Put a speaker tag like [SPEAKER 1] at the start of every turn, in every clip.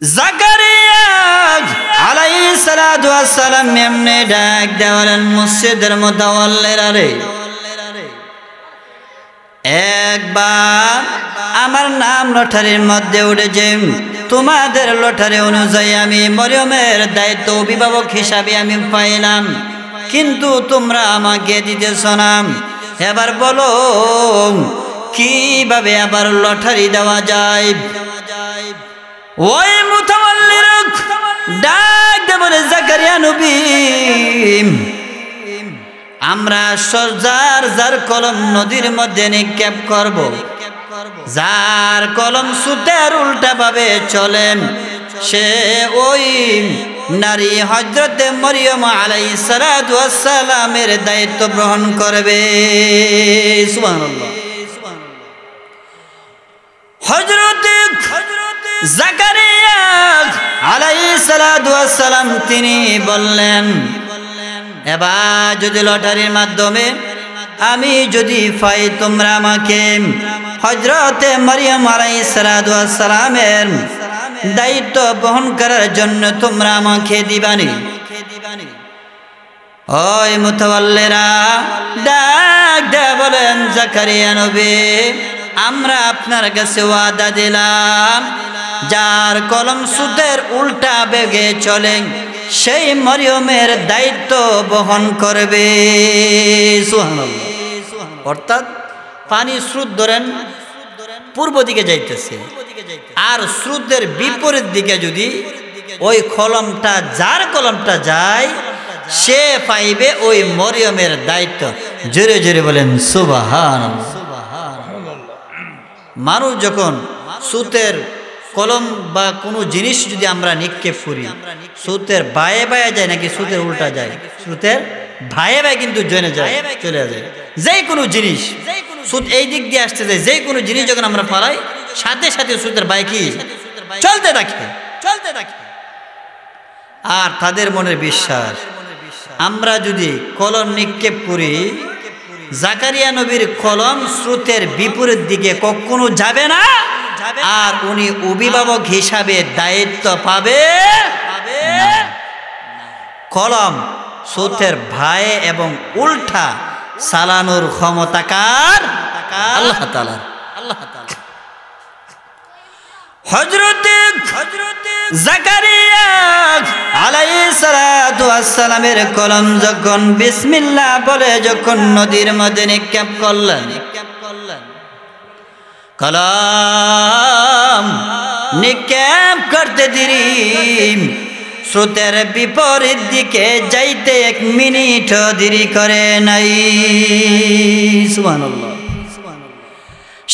[SPEAKER 1] জাকারিয়া আলাইহিস সালাতু ওয়াস সালাম এমনি ডাক দেওয়ালেন মসজিদের মুতাওয়াল্লিরা রে, একবার আমার নাম লটারির মধ্যে উঠেছে, তোমাদের লটারি অনুযায়ী আমি মরিয়মের দায়িত্ব অভিভাবক হিসাবে আমি পাইলাম, কিন্তু তোমরা আমাকে দিতেছ না। এবার বলো কিভাবে আবার লটারি দেওয়া যায়? ওই মুতাওয়াল্লিরা ডাক দে বলে, জাকারিয়া নবী, আমরা যার যার কলম নদীর মধ্যে নিক্ষেপ করব, যার কলম সুতের উল্টা ভাবে চলেন, সে ওই নারী হযরতে মরিয়ম আলাইহিস সালাতু ওয়াস সালামের দায়িত্ব গ্রহণ করবে। সুবহানাল্লাহ। হযরতে জাকারিয়া আলাইহিস সালাতু ওয়াস সালাম তিনি বললেন, এবার যদি লটারির মাধ্যমে আমি যদি পাই, তোমরা আমাকে হযরতে মরিয়ম আলাইহিস সালাতু ওয়াস সালামের দায়িত্ব বহন করার জন্য তোমরা আমাকে দিবানি? ওই মুতাওয়াল্লিরা ডাক দেয়া বলেন, জাকারিয়া নবী, আমরা আপনার কাছে ওয়াদা দিলাম, যার কলম সুতের উল্টা বেগে চলে সেই মরিয়মের দায়িত্ব বহন করবে। সুবহানাল্লাহ। অর্থাৎ পানি স্রোত ধরেন পূর্ব দিকে যাইতেছে, আর স্রোতের বিপরীত দিকে যদি ওই কলমটা, যার কলমটা যায়, সে পাইবে ওই মরিয়মের দায়িত্ব। জোরে জোরে বলেন সুবহানাল্লাহ। মানুষ যখন সুতের কলম বা কোনো জিনিস যদি আমরা নিক্ষেপ করি, সুতের বায়ে বায়ে যায় নাকি সুতের উল্টা যায়? সুতের বায়ে বায়ে কিন্তু জেনে যায়, চলে যায়। যে কোনো জিনিস সুত এই দিক দিয়ে আসতে যায়, যে কোনো জিনিস যখন আমরা পালাই, সাথে সাথে সুতের বায়ে কি চলতে থাকে। আর তাদের মনের বিশ্বাস, আমরা যদি কলম নিক্ষেপ করি, জাকারিয়া নবীর কলম স্রোতের বিপরীত দিকে কখনো যাবে না, আর উনি অভিভাবক হিসাবে দায়িত্ব পাবে। কলম স্রোতের ভায়ে এবং উল্টা চালানোর ক্ষমতা কার? আল্লাহ তাআলা। হযরতে জাকারিয়া আলাইহিস সালাতু ওয়াস সালামের কলম যখন বিসমিল্লাহ বলে যখন নদীর মধ্যে নিক্ষেপ করলেন, কলম নিক্ষেপ করতে দেরি, স্রোতের বিপরীত দিকে যাইতে 1 মিনিট দেরি করে নাই। সুবহানাল্লাহ।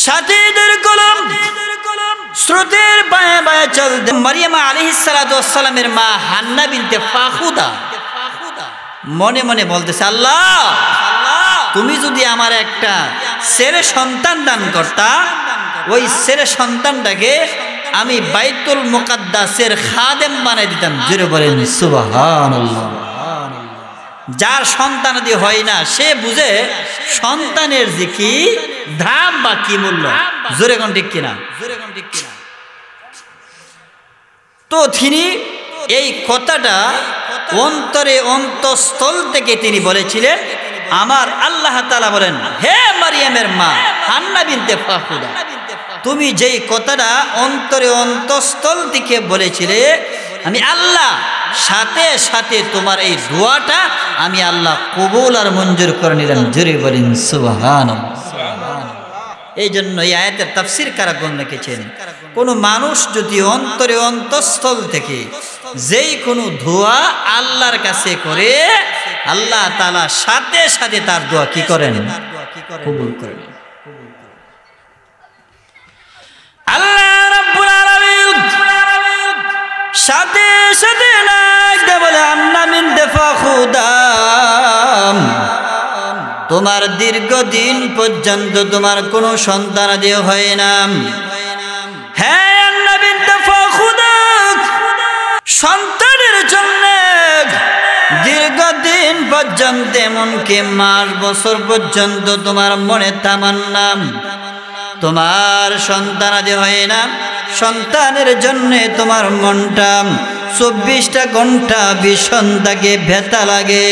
[SPEAKER 1] সাথীদের কলম স্রোতের বায়ে বায়ে চলতে, মরিয়ম আলাইহিস সালাতু ওয়াস সালামের মা হান্না বিনতে ফাখুদা মনে মনে বলতেছে, আল্লাহ, তুমি যদি আমার একটা ছেলে সন্তান দান করতা, ওই ছেলে সন্তানটাকে আমি বাইতুল মুকাদ্দাসের খাদেম বানাই দিতাম। জোরে বলেন সুবহানাল্লাহ। যার সন্তান আদি হয় না, সে বুঝে সন্তানের যে কি দাম বা কি মূল্য। জোরে কোন ঠিক কিনা? তো তিনি এই কথাটা অন্তরে অন্তঃস্থল থেকে তিনি বলেছিলেন। আমার আল্লাহ তাআলা বলেন, হে মারিয়ামের মা হান্না বিনতে ফাখুদা, তুমি যেই কথাটা অন্তরে অন্তঃস্থল থেকে বলেছিলে, আমি আল্লাহ সাথে সাথে তোমার এই দোয়াটা আমি আল্লাহ কবুল আর মঞ্জুর করে নিলাম। জোরে বলেন সুবহানাল্লাহ। এই জন্য এই আয়াতের তাফসীর কারকগণ লিখেছেন, কোন মানুষ যদি অন্তরে অন্তঃস্থল থেকে যেই কোনো দোয়া আল্লাহর কাছে করে, আল্লাহ তাআলা সাথে সাথে তার দোয়া কি করেন? কবুল করেন। আল্লাহ রাব্বুল আলামিন সাথে সাথে ডাক দিয়ে বলে, হান্না বিনতে ফাখুদা, তোমার দীর্ঘদিন পর্যন্ত তোমার কোনো সন্তান আদি হয় না। হ্যাঁ হান্না বিনতে ফাখুদা, সন্তানের জন্য দীর্ঘদিন পর্যন্ত, এমনকি মাস বছর পর্যন্ত তোমার মনে তামান্না, তোমার সন্তান আদি হয় না, সন্তানের জন্য তোমার মনটা 24টা ঘন্টা ভীষণ তাকে ব্যথা লাগে।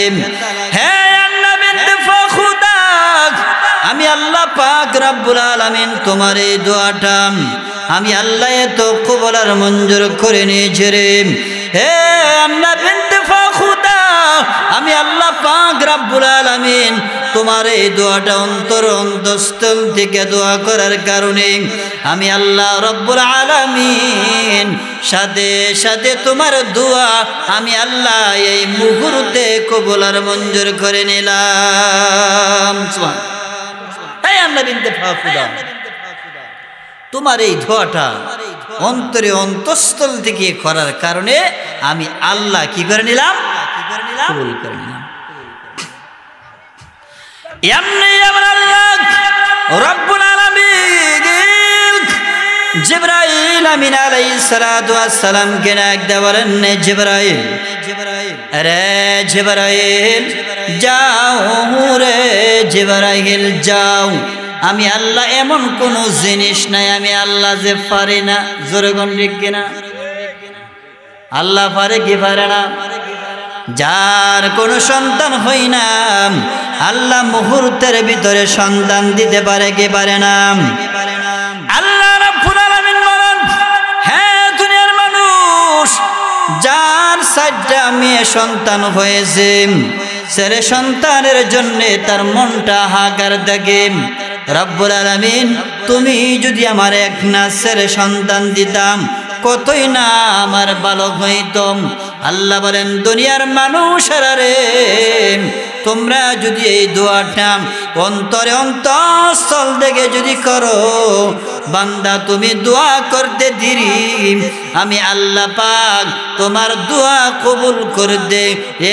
[SPEAKER 1] হ্যাঁ আন্না বিনতে ফাখুদা, আমি আল্লাহ পাক রব্বুল আলামিন তোমার এই দোয়াটা আমি আল্লাহ এত কবুল আর মঞ্জুর করে নিয়েছি রে। হে আন্না বিনতে ফাখুদা, আমি আল্লাহ পাক রব্বুল আলামিন তোমার এই দোয়াটা অন্তরস্থল থেকে দোয়া করার কারণে আমি আল্লাহ রব্বুল আলামিন সাথে সাথে তোমার দোয়া আমি আল্লাহ এই মুহূর্তে কবুল আর মঞ্জুর করে নিলাম। এই আন্না বিনতে ফাখুদা, তোমার এই দোয়াটা অন্তরে অন্তঃস্থল থেকে করার কারণে আমি আল্লাহ কি করে নিলাম, কবুল করে নিলাম। এমনি আমার আল্লাহ রব্বুল আলামিন জিবরাইল আমিন আলাইহিস সালাতু ওয়াস সালাম কে ডাকতে বলেন, জিবরাইল আরে জিবরাইল যাও রে জিবরাইল যাও, আমি আল্লাহ এমন কোন জিনিস নাই আমি আল্লাহ যে পারি না। জোরে কোন ঠিক কিনা? আল্লাহ পারে কি পারে না? যার কোনো সন্তান হই না আল্লাহ মুহূর্তের ভিতরে সন্তান দিতে পারে কি পারে না? আল্লাহ রাব্বুল আলামিন বলেন, হ্যাঁ দুনিয়ার মানুষ যার 4টা মেয়ে সন্তান হয়েছে, ছেলে সন্তানের জন্য তার মনটা হাহাকার থাকে। রব্বুল আলামিন তুমি যদি আমার এক না ছেলে সন্তান দিতাম কতই না আমার ভালো হইতো। আল্লাহ বলেন, দুনিয়ার মানুষেরা রে, তোমরা যদি এই দোয়াটা অন্তরে অন্তঃস্থল থেকে যদি করো, বান্দা তুমি দোয়া করতে দেরি আমি আল্লাহ পাক তোমার দোয়া কবুল করতে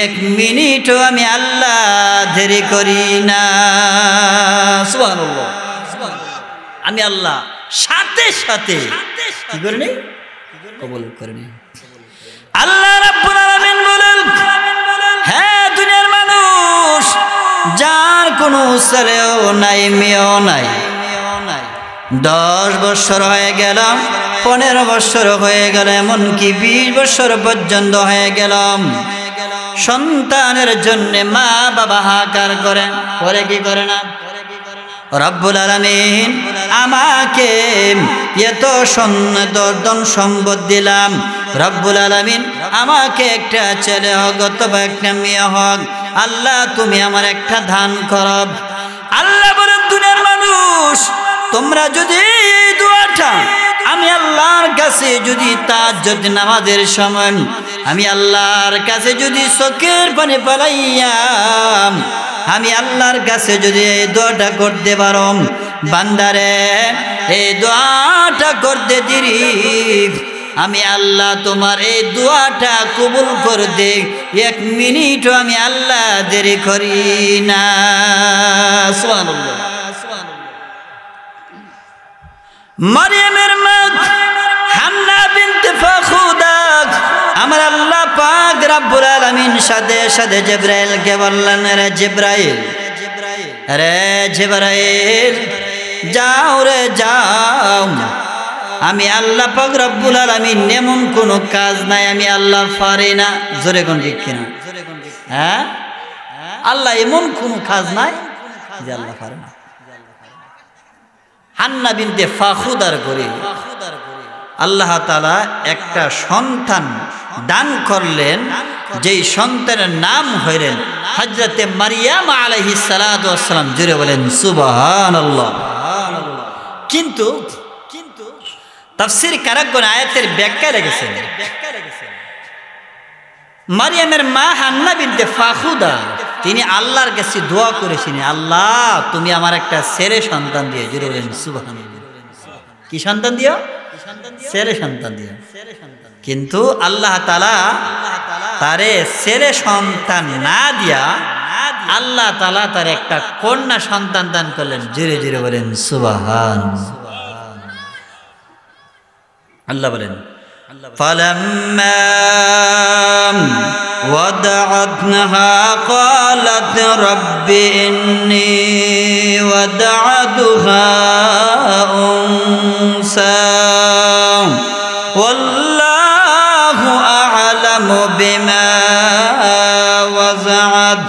[SPEAKER 1] 1 মিনিটও আমি আল্লাহ দেরি করি না। সুবহানাল্লাহ, আমি আল্লাহ সাথে সাথে কি করে নেই, কবুল করে নেই। আল্লাহ রাব্বুল আলামিন বলেন, হ্যাঁ দুনিয়ার মানুষ যার কোনো ছেলেও নাই মেয়েও নাই, 10 বছর হয়ে গেল, 15 বছর হয়ে গেল, এমনকি 20 বছর পর্যন্ত হয়ে গেল, সন্তানের জন্য মা বাবা হাহাকার করে, করে কি করে না? রব্বুল আলামিন আমাকে এত ধন সম্পদ দিলাম, রব্বুল আলামিন আমাকে একটা ছেলে হোক অথবা একটা মেয়ে হোক, আল্লাহ তুমি আমার একটা দান করো। আল্লাহ বলেন, দুনিয়ার মানুষ তোমরা যদি এই দোয়াটা আমি আল্লাহর কাছে যদি তাহাজ্জুদ নামাজের সময় আমি আল্লাহর কাছে যদি চোখের পানি ফেলাইয়া আমি আল্লাহর কাছে যদি এই দোয়াটা করতে পারো, বান্দারে এই দোয়াটা করতে দেরি আমি আল্লাহ তোমার এই দোয়াটা কবুল করতে 1 মিনিটও আমি আল্লাহ দেরি করি না। সুবহানাল্লাহ। মারিয়ামের মা হান্না বিনতে ফাখুদা আমার আল্লাহ পাক রব্বুল আলামিন সাথে সাথে জিবরাইলকে বললেন, রে জিবরাইল, রে জিবরাইল যাও রে যাও, আমি আল্লাহ পাক রব্বুল আলামিন এমন কোনো কাজ নাই আমি আল্লাহ পারি না। জোরে কোন ঠিক কিনা? হ্যাঁ, আল্লাহ এমন কোনো কাজ নাই যে আল্লাহ পারে না। হান্না বিনতে ফাখুদার করে আল্লাহ তাআলা একটা সন্তান দান করলেন, যেই সন্তানের নাম হইলেন হযরতে মারিয়াম আলাইহিস সালাতু ওয়াস সালাম। জোরে বলেন সুবহানাল্লাহ। কিন্তু তাফসীর কারকগণ আয়াতের ব্যাখ্যা রেখেছেন, মারিয়ামের মা হান্না বিনতে ফাখুদা তিনি আল্লাহর কাছে দোয়া করেছিলেন, আল্লাহ তুমি আমার একটা ছেলে সন্তান দিও। জোরে বলেন সুবহানাল্লাহ। কি সন্তান দিও? ছেলে সন্তান দিও। কিন্তু আল্লাহ তাআলা তারে ছেলে সন্তান না দিয়া আল্লাহ তাআলা তার একটা কন্যা সন্তান দান করলেন। জোরে জোরে বলেন সুবহানাল্লাহ। আল্লাহ বলেন, فلما وضعتها قالت رب إني وضعتها أنثى بما وزعت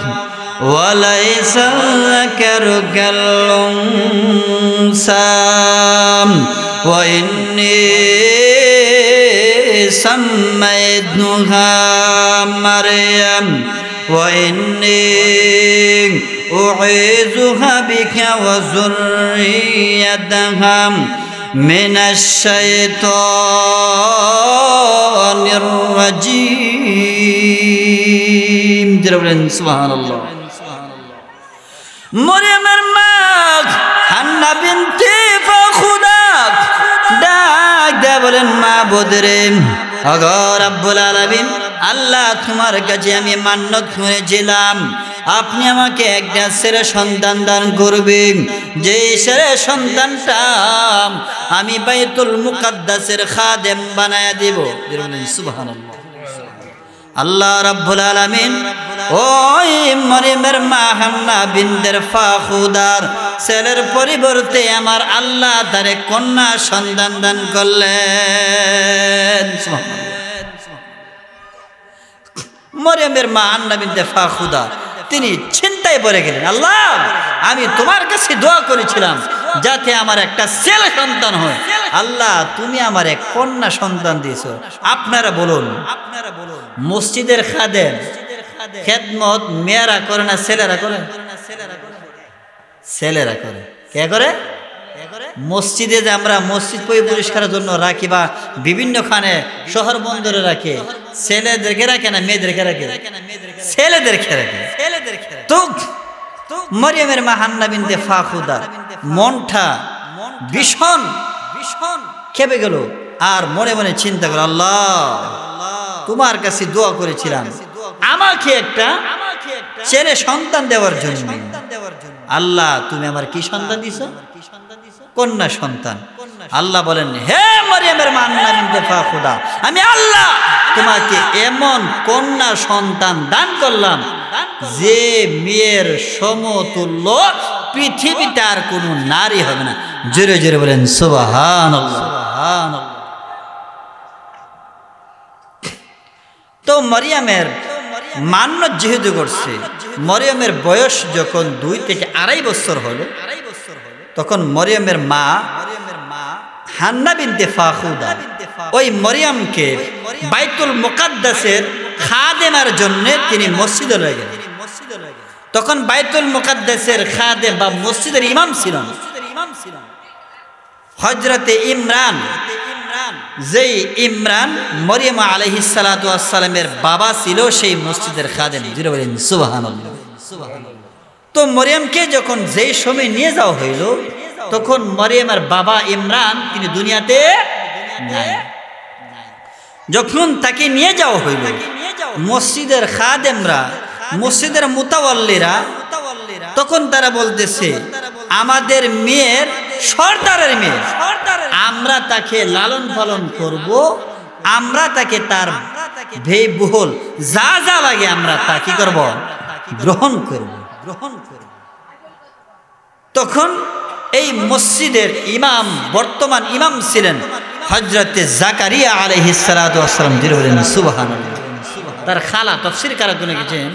[SPEAKER 1] وليس الذكر كالأنثى وإني سميتها مريم وإني أعيذها بك وذريتها من الشيطان الرجيم سبحان الله মরিয়মের মা হান্না বিনতে ফাখুদা ডাক দেয়া বলেন মা বোদরে ওগো রব্বুল আলামিন আল্লাহ তোমার কাছে আমি মান্নত করেছিলাম আপনি আমাকে একটা ছেলে সন্তান দান করবেন যে ছেলে সন্তানটা আমি বাইতুল মুকাদ্দাসের খাদেম বানায়া দেব সুবহানাল্লাহ আল্লাহ রাব্বুল আলামিন ওই মরিয়মের মা হান্না বিনতের ফাখুদার ছেলের পরিবর্তে আমার আল্লাহ তারে কন্যা সন্তান দান করলেন মরিয়মের মা হান্না বিনতে ফাখুদা তিনি চিন্তায় পড়ে গেলেন আল্লাহ আমি তোমার কাছে দোয়া করেছিলাম যাতে আমার একটা ছেলে সন্তান হয় আল্লাহ তুমি আমার এক কন্যা সন্তান দিয়েছো আপনারা বলুন মসজিদের খাদেম খেদমত মেয়েরা করে না ছেলেরা করে ছেলেরা করে কে করে মসজিদে যে আমরা মসজিদ পরিষ্কারের জন্য রাখি বা বিভিন্ন খানে শহর বন্দরে রাখে ছেলেদেরকে রাখে না মেয়েদেরকে রাখে ছেলেদেরকে রাখে তো মরিয়মের মা হান্না বিনতে ফাখুদা মনটা ভীষণ খেপে গেল আর মনে মনে চিন্তা করল আল্লাহ তোমার কাছে দোয়া করেছিলাম আমাকে একটা ছেলে সন্তান দেওয়ার জন্য আল্লাহ তুমি আমার কি সন্তান দিছো কন্যা সন্তান আল্লাহ বলেন হে মরিয়মের মা হান্না বিনতে ফাখুদা আমি আল্লাহ তোমাকে এমন কন্যা সন্তান দান করলাম যে মেয়ের সমতুল্য পৃথিবীতে আর কোনো নারী হবে না জোরে জোরে বলেন সুবহানাল্লাহ তো মরিয়মের মান্নত যেহেতু করছে মরিয়মের বয়স যখন 2 থেকে 2.5 বছর হলো তখন মরিয়মের মা হান্না বিনতে ফাখুদা ওই মরিয়মকে বাইতুল মুকাদ্দাসের খাদেমের জন্য তিনি মসজিদে লয়ে গেলেন তখন বাইতুল মুকাদ্দাসের খাদেম বা মসজিদের ইমাম ছিলেন হযরতে ইমরান যেই ইমরান মরিয়ম আলাইহিস সালাতু ওয়াস সালামের বাবা ছিল সেই মসজিদের খাদেম যিনি বলেন সুবহানাল্লাহ তো মরিয়মকে যখন যেই সময় নিয়ে যাওয়া হইল তখন মরিয়মের বাবা ইমরান তিনি দুনিয়াতে নাই যখন তাকে নিয়ে যাওয়া হইল মসজিদের খাদেমরা মসজিদের মুতাওয়াল্লিরা তখন তারা বলতেছে আমাদের মেয়ের সর্দারের মেয়ে আমরা তাকে লালন পালন করব আমরা তাকে তার ব্যয়বহুল যা যা লাগে আমরা তা কি করব গ্রহণ করব তখন এই মসজিদের ইমাম বর্তমান ইমাম ছিলেন হযরতে জাকারিয়া আলাইহিস সালাতু ওয়াস সালাম যিনি বলেন সুবহানাল্লাহ তার খালা তাফসীর কারা গুনে গেছেন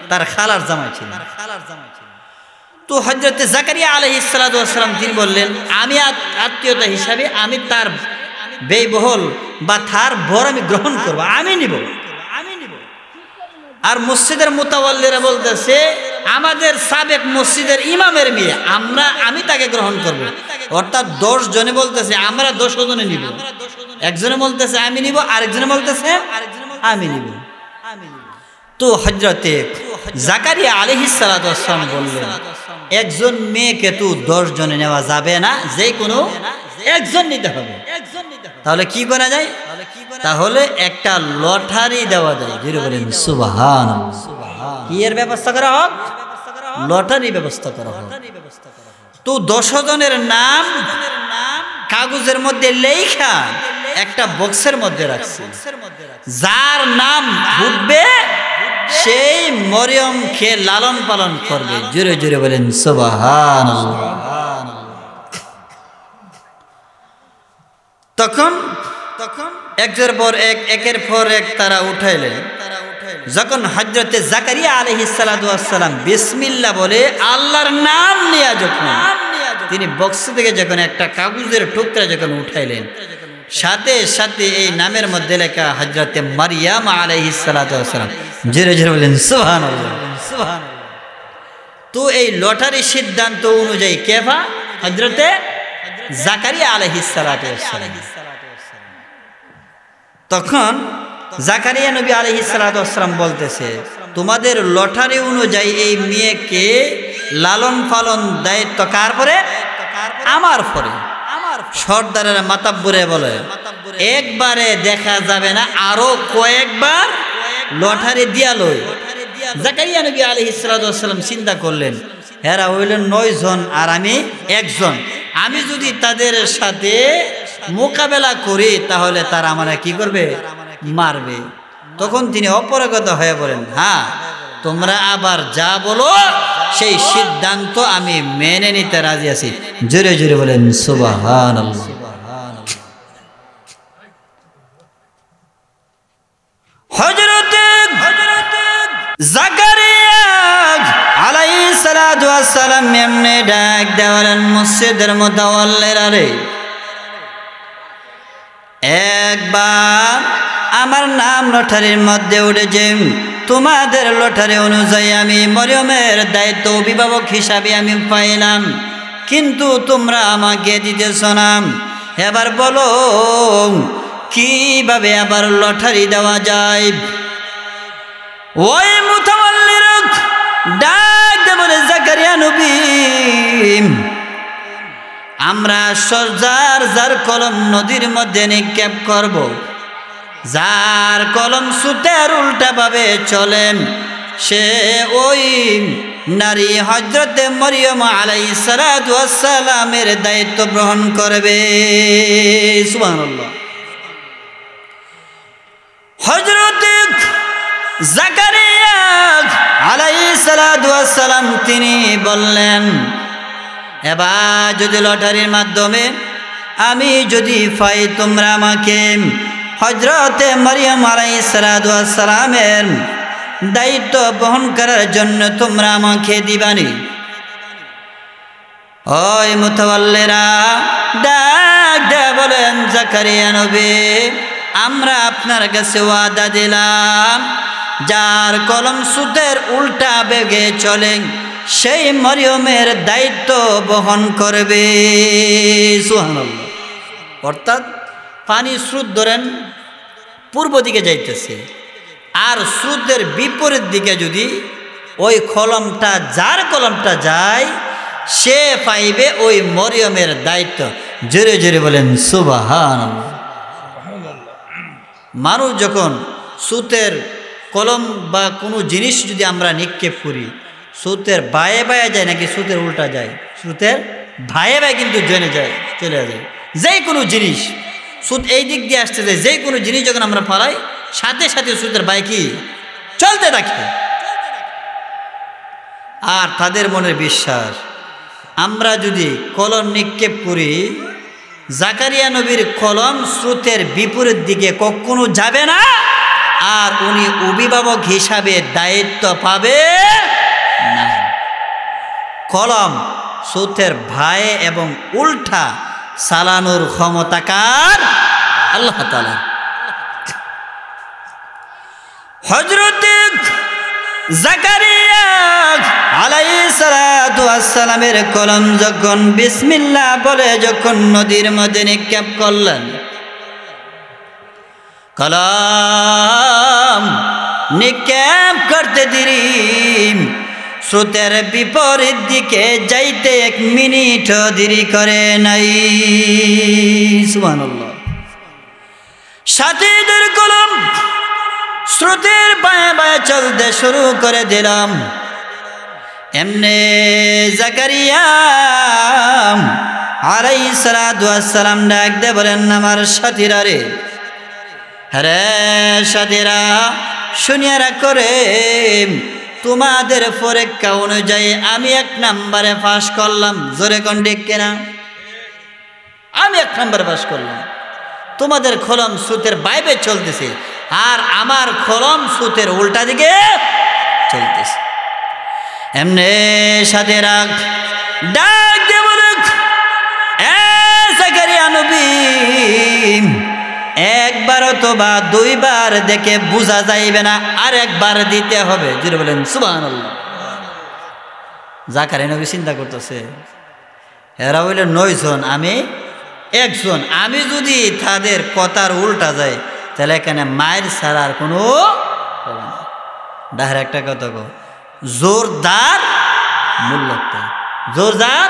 [SPEAKER 1] তার খালার জামাই ছিলেন তো হযরতে জাকারিয়া আলাইহিস সালাতু ওয়াস সালাম তিনি বললেন আমি আত্মীয়তা হিসাবে আমি তার ব্যয়বহুল বা তার ভর আমি গ্রহণ করব আমি নিব আর মসজিদের মুতাওয়াল্লিরা বলতেছে আমাদের সাবেক মসজিদের ইমামের মেয়ে আমি তাকে গ্রহণ করব অর্থাৎ 10 জনে বলতেছে আমরা 10 জনে নিব একজনে বলতেছে আমি নিব আরেকজনে বলতেছে আমি নিব তো হযরতে জাকারিয়া আলাইহিস সালাতু ওয়াস সালাম বললেন একজন মেয়েকে তো 10 জনে নেওয়া যাবে না যে কোনো একজন নিতে হবে তাহলে কি করা যায় তাহলে একটা লটারি দেওয়া যায় যিনি বলেন সুবহানাল্লাহ কি এর ব্যবস্থা করা হোক লটারি ব্যবস্থা করা হোক তো 10 জনের নাম কাগজের মধ্যে লেখা একটা বক্সের মধ্যে রাখছে যার নাম ফুটবে সেই মরিয়মকে লালন পালন করবে জোরে জোরে বলেন সুবহানাল্লাহ তখন একের পর এক তারা উঠাইলেন যখন হযরতে জাকারিয়া আলাইহিস সালাতু ওয়াস সালাম বিসমিল্লাহ বলে আল্লাহর নাম নিয়ে যখন তিনি বক্স থেকে যখন একটা কাগজের টুকরা যখন উঠাইলেন, সাথে সাথে এই নামের মধ্যে লেখা হযরতে মারইয়াম আলাইহিস সালাতু ওয়াস সালাম। জোরে জোরে বলেন সুবহানাল্লাহ, সুবহানাল্লাহ। তো এই লটারি সিদ্ধান্ত অনুযায়ী কেফা হযরতে জাকারিয়া আলাইহিস সালাতু ওয়াস সালাম। তখন জাকারিয়া নবী আলাইহিস সালাতু ওয়াস সালাম বলতেছে, তোমাদের লটারি অনুযায়ী এই মেয়েকে লালন পালন দায়িত্ব কার পরে? আমার পরে। সর্দারের মাতাব্বরে বলে একবারে দেখা যাবে না, আরো কয়েকবার লটারি দিয়া লই। জাকারিয়া নবী আলাইহিস সালাতু ওয়াস সালাম চিন্তা করলেন, এরা হইলেন 9 জন আর আমি একজন, আমি যদি তাদের সাথে মোকাবেলা করি তাহলে তারা আমারে কি করবে? মারবে। তখন তিনি অপরাগত হয়ে বলেন, হ্যাঁ তোমরা আবার যা বলো সেই সিদ্ধান্ত আমি মেনে নিতে রাজি আছি। জোরে জোরে বলেন সুবহানাল্লাহ। হযরত জাকারিয়া আলাইহিস সালাতু ওয়াস সালাম এমনি ডাক দেওয়ালেন, মসজিদের মুতাওয়াল্লিরা রে, একবার আমার নাম লটারির মধ্যে উঠেছে, তোমাদের লটারি অনুযায়ী আমি মরিয়মের দায়িত্ব অভিভাবক হিসাবে আমি পাইলাম, কিন্তু তোমরা আমাকে দিতেছ না। এবার বলো কিভাবে আবার লটারি দেওয়া যায়? ওই মুতাওয়াল্লিরা ডাক দে বলে, জাকারিয়া নবী, আমরা যার যার কলম নদীর মধ্যে নিক্ষেপ করব, যার কলম সুতের উল্টা ভাবে চলেন, সে ওই নারী হযরতে মরিয়ম আলাইহিস সালাতু ওয়াস সালামের দায়িত্ব গ্রহণ করবে। সুবহানাল্লাহ। হযরতে জাকারিয়া আলাইহিস সালাতু ওয়াস সালাম তিনি বললেন, এবার যদি লটারির মাধ্যমে আমি যদি পাই, তোমরা আমাকে হযরতে মরিয়ম আলাইহিস সালাতু ওয়াস সালামের দায়িত্ব বহন করার জন্য তোমরা আমাকে দিবানি। ওই মুতাওয়াল্লিরা ডাক দেয়া বলেন, জাকারিয়া নবী, আমরা আপনার কাছে ওয়াদা দিলাম, যার কলম সুতের উল্টা বেগে চলে সেই মরিয়মের দায়িত্ব বহন করবে। সুবহানাল্লাহ। অর্থাৎ পানি স্রোত ধরেন পূর্ব দিকে যাইতেছে, আর স্রোতের বিপরীত দিকে যদি ওই কলমটা, যার কলমটা যায়, সে পাইবে ওই মরিয়মের দায়িত্ব। জোরে জোরে বলেন সুবহানাল্লাহ। মানুষ যখন সুতের কলম বা কোনো জিনিস যদি আমরা নিক্ষেপ করি, সুতের বায়ে বায়ে যায় নাকি সুতের উল্টা যায়? সুতের বায়ে বায়ে কিন্তু জেনে যায়, চলে যায়। যে কোনো জিনিস সুত এই দিক দিয়ে আসতে যায়, যে কোনো জিনিস যখন আমরা ফালাই, সাথে সাথে সুতের বায়ে কি চলতে থাকে। আর তাদের মনের বিশ্বাস, আমরা যদি কলম নিক্ষেপ করি, জাকারিয়া নবীর কলম স্রোতের বিপরীত দিকে কখনো যাবে না, আর উনি অভিভাবক হিসাবে দায়িত্ব পাবে না। কলম স্রোতের ভায়ে এবং উল্টা চালানোর ক্ষমতাকার আল্লাহ তাআলা। হযরত জাকারিয়া আলাইহিস সালাতু ওয়াস সালামের কলম যখন বিসমিল্লাহ বলে যখন নদীর মধ্যে নিক্ষেপ করলেন, কলম নিক্ষেপ করতে দেরি, স্রোতের বিপরীত দিকে যাইতে 1 মিনিট দেরি করে নাই। সুবহানাল্লাহ। সাথীদের কলম স্রোতের বায়ে বায়ে চলতে শুরু করে দিলাম। এমনে জাকারিয়া আলাইহিস সালাতু ওয়াস সালাম ডাক দে বলেন, আমার সাথীরা রে, হ্যাঁ সাথীরা, শুনিয়া রাখো রে, তোমাদের পরীক্ষা অনুযায়ী আমি 1 নম্বরে পাস করলাম। জোরে কোন ঠিক কিনা? আমি 1 নম্বরে পাস করলাম। তোমাদের কলম স্রোতের বাইরে চলতেছে, আর আমার কলম সুতের উল্টা দিকে চলতেছে। এমনে সাথে রাখ ডাক দিয়ে বলে, এ জাকারিয়া নবী, একবার অথবা দুইবার দেখে বোঝা যাইবে না, আর একবার দিতে হবে। জুড়ে বলেন সুবহানাল্লাহ। জাকারিয়া নবী চিন্তা করতেছে, এরা হইলে 9 জন, আমি 1 জন, আমি যদি তাদের কথার উল্টা যায় তাহলে এখানে মায়ের ছাড়ার কোনো ডাহের একটা কথা কো, জোরদার মূল্যটা, জোরদার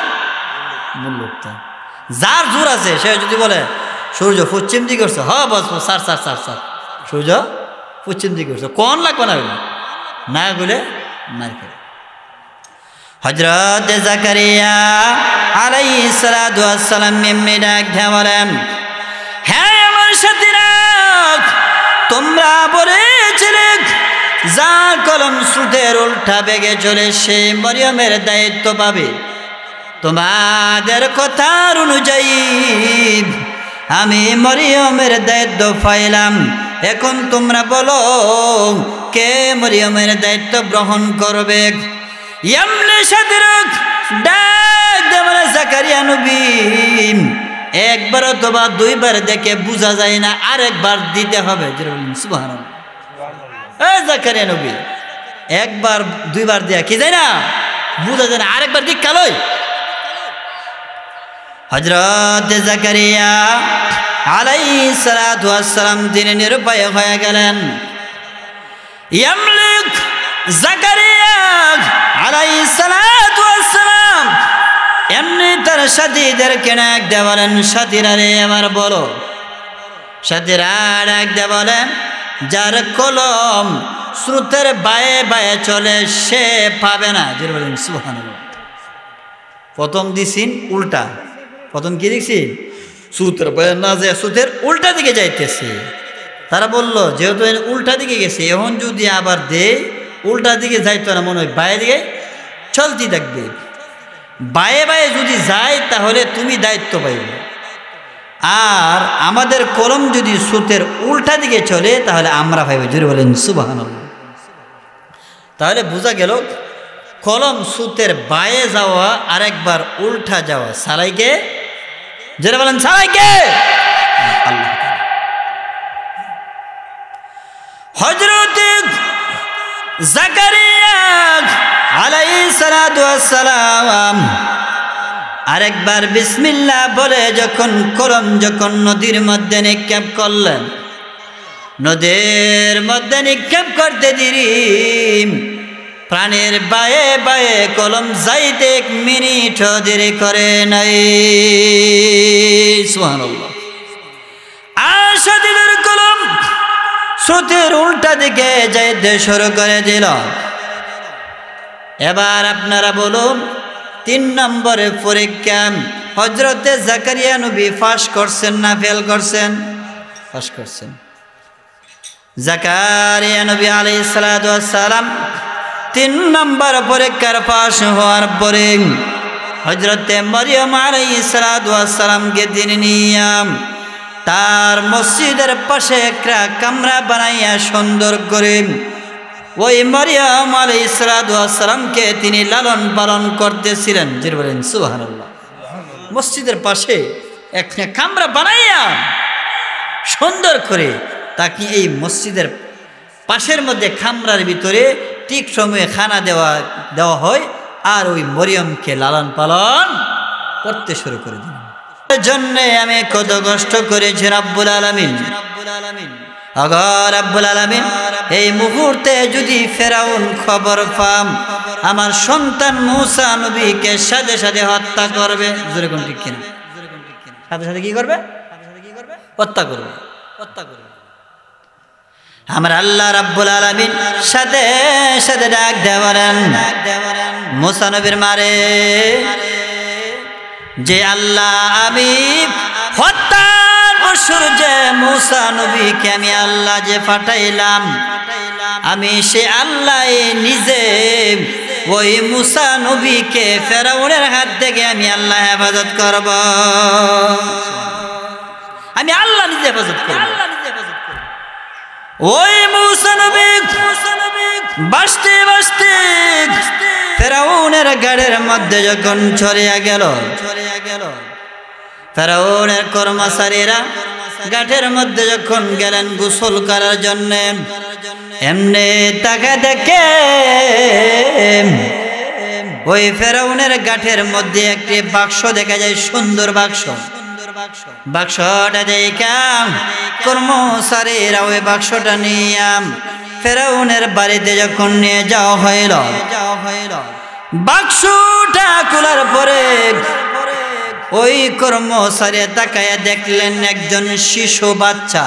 [SPEAKER 1] মূল্যটা। যার জোর আছে সে যদি বলে সূর্য পশ্চিম দিকে উঠছে, হ বস সার সার সার সার, সূর্য পশ্চিম দিকে উঠছে, কোন লাগবে না না বলে মার খেলে। হযরত জাকারিয়া আলাইহিস সালাতু ওয়াস সালাম এমনি ডাক দিয়ে বলেন, হ্যাঁ আমার সাথীরা, তোমরা বলেছিলে যার কলম সুতের উল্টা বেগে চলে সে মরিয়মের দায়িত্ব পাবে। তোমাদের কথার অনুযায়ী আমি মরিয়মের দায়িত্ব পাইলাম। এখন তোমরা বলো কে মরিয়মের দায়িত্ব গ্রহণ করবে? এমনি সাথীরা ডাক দেওয়া জাকারিয়া নবী, একবার অথবা দুইবার দেখে বোঝা যায় না, আরেকবার দিতে হবে। সুবহানাল্লাহ। জাকারিয়া নবী একবার দুইবার দেয়া কি যায় না, বোঝা যায় না, আরেকবার দিক কালই। হযরত জাকারিয়া আলাইহিস সালাতু ওয়াস সালাম তিনি নিরুপায় হয়ে গেলেন। ইয়ামলিক জাকারিয়া আলাইহিস সালাতু ওয়াস সালাম এমনি তার সাথীদেরকে ডাক দিয়ে বলেন, সাথীরা রে এবার বলো। সাথীরা ডাক দিয়ে বলেন, যার কলম স্রোতের বায়ে বায়ে চলে সে পাবে না। যে বলেন সুবহানাল্লাহ। প্রথম দিছিন উল্টা, প্রথম কি দেখছি স্রোতের বায়ে না যায় স্রোতের উল্টা দিকে যাইতেছে। তারা বলল যেহেতু উল্টা দিকে গেছে, এখন যদি আবার দে উল্টা দিকে যাইতো না, মনে হয় বায়ে দিকে চলতে থাকবে। বায়ে বায়ে যদি যায় তাহলে তুমি দায়িত্ব পাইবে, আর আমাদের কলম যদি স্রোতের উল্টা দিকে চলে তাহলে আমরা পাইবে। জোরে বলেন সুবহানাল্লাহ। তাহলে বোঝা গেল কলম স্রোতের বায়ে যাওয়া আরেকবার উল্টা যাওয়া সালাইকে, জোরে বলেন সালাইকে আল্লাহ। হযরত জাকারিয়া আলাইহিস সালাতু ওয়াস সালাম আরেকবার বিসমিল্লাহ বলে যখন কলম যখন নদীর মধ্যে নিক্ষেপ করলেন, নদীর মধ্যে নিক্ষেপ করতে দেরি প্রাণের বায়ে বায়ে কলম যাইতে 1 মিনিট দেরি করে নাই। সুবহানাল্লাহ। আর সাথীদের কলম স্রোতের উল্টা দিকে যাইতে শুরু করে দিল। এবার আপনারা বলুন 3 নম্বরের পরীক্ষা হযরতে জাকারিয়া নবী পাস করছেন না ফেল করছেন? পাস করছেন। জাকারিয়া নবী আলাইহিস সালাতু ওয়াস সালাম 3 নম্বর পরীক্ষার পাস হওয়ার পরে হযরতে মরিয়ম আলাইহিস সালাতু ওয়াস সালামকে তিনি নিয়ে তার মসজিদের পাশে একটা কামরা বানাইয়া সুন্দর করে ওই মরিয়ম আলাইহিস সালাতু ওয়াস সালামকে তিনি লালন পালন করতেছিলেন। যে বলেন সুবহানাল্লাহ। মসজিদের পাশে একটা কামরা বানাইয়া সুন্দর করে তাকে এই মসজিদের পাশের মধ্যে কামরার ভিতরে ঠিক সময়ে খানা দেওয়া হয়, আর ওই মরিয়মকে লালন পালন করতে শুরু করে দিলেন। এর জন্য আমি কত কষ্ট করেছি রব্বুল আলামিন। রব্বুল আলামিন এই মুহূর্তে যদি ফেরাউন খবর পাম আমার সন্তান মূসা নবীকে সাথে সাথে হত্যা করবে। জোরে কোন ঠিক কিনা? সাথে সাথে কি করবে? হত্যা করবে। আমার আল্লাহ রাব্বুল আলামিন সাথে সাথে ডাক দেওয়ারেন মূসা নবীর মারে, যে আল্লাহ আমি হত্যার বছর যে মূসা নবীকে আমি আল্লাহ যে পাঠাইলাম, আমি সে আল্লাহ নিজে ওই মূসা নবীকে ফেরাউনের হাত থেকে আমি আল্লাহ হেফাজত করব। আমি আল্লাহ নিজে হেফাজত করব। ওই মূসা নবী বাঁচতে বাঁচতে ফেরাউনের গাড়ের মধ্যে যখন ছড়িয়ে গেল, ফেরাউনের কর্মচারীরা গাঠের মধ্যে যখন গেলেন গোসল করার জন্য, এমনি তাকে দেখে ওই ফেরাউনের গাঠের মধ্যে একটি বাক্স দেখা যায়, সুন্দর বাক্স। বাক্সটা দেখাম কর্মচারীরা ওই বাক্সটা নিয়ে ফেরাউনের বাড়িতে যখন নিয়ে যাওয়া হইল, বাক্সটা খোলার পরে ওই কর্মচারী তাকায়া দেখলেন একজন শিশু বাচ্চা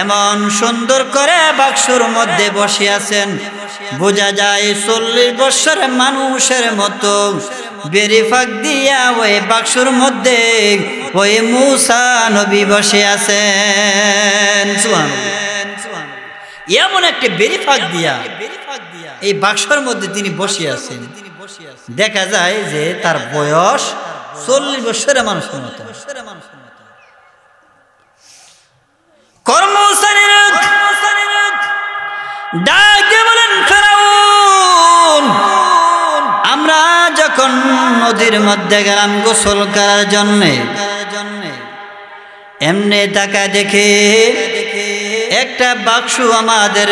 [SPEAKER 1] এমন সুন্দর করে বাক্সর মধ্যে বসে আছেন, বোঝা যায় 40 বছরের মানুষের মতো বেরি ফাঁক দিয়া ওই বাক্সর মধ্যে ওই মূসা নবী বসে আছেন। এমন একটা বেরি ফাঁক দিয়া এই বাক্সর মধ্যে তিনি বসে আছেন। দেখা যায় যে তার বয়স 40 বছরের মানুষের মতো। কর্মচারীরা ডাকে বলেন, ফেরাউন, আমরা যখন নদীর মধ্যে গেলাম গোসল করার জন্য, এমনি টাকা দেখে একটা বাক্স আমাদের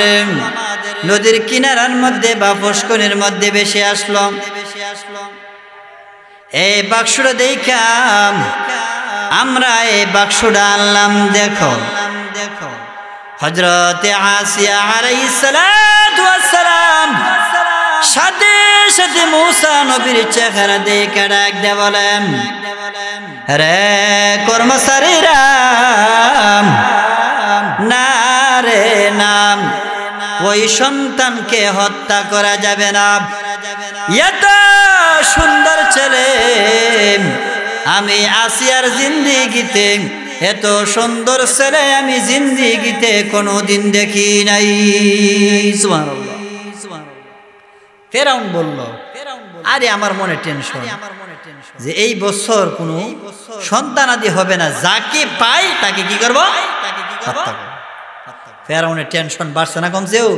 [SPEAKER 1] নদীর কিনারার মধ্যে বা পুষ্করিণীর মধ্যে ভেসে আসলো। এই বাক্সটা দেখাম আমরা এই বাক্সটা আনলাম। দেখো হযরতে আসিয়া আলাইহিস সালাতু ওয়াস সালাম সাথে সাথে মূসা নবীর চেহারা দেখে ডাক দিয়ে বলেন, রে কর্মচারীরা, না রে নাম, ওই সন্তানকে হত্যা করা যাবে না। এত সুন্দর ছেলে আমি আসিয়ার জিন্দেগিতে, এত সুন্দর ছেলে আমি জিন্দেগিতে কোনোদিন দেখি নাই। সুবহানাল্লাহ। ফেরাউন বলল, আরে আমার মনে টেনশন যে এই বছর কোনো সন্তান আদি হবে না, যাকে পাই তাকে কি করব, হত্যা করব। ফেরাউনের টেনশন বাড়ছে না কমছেও?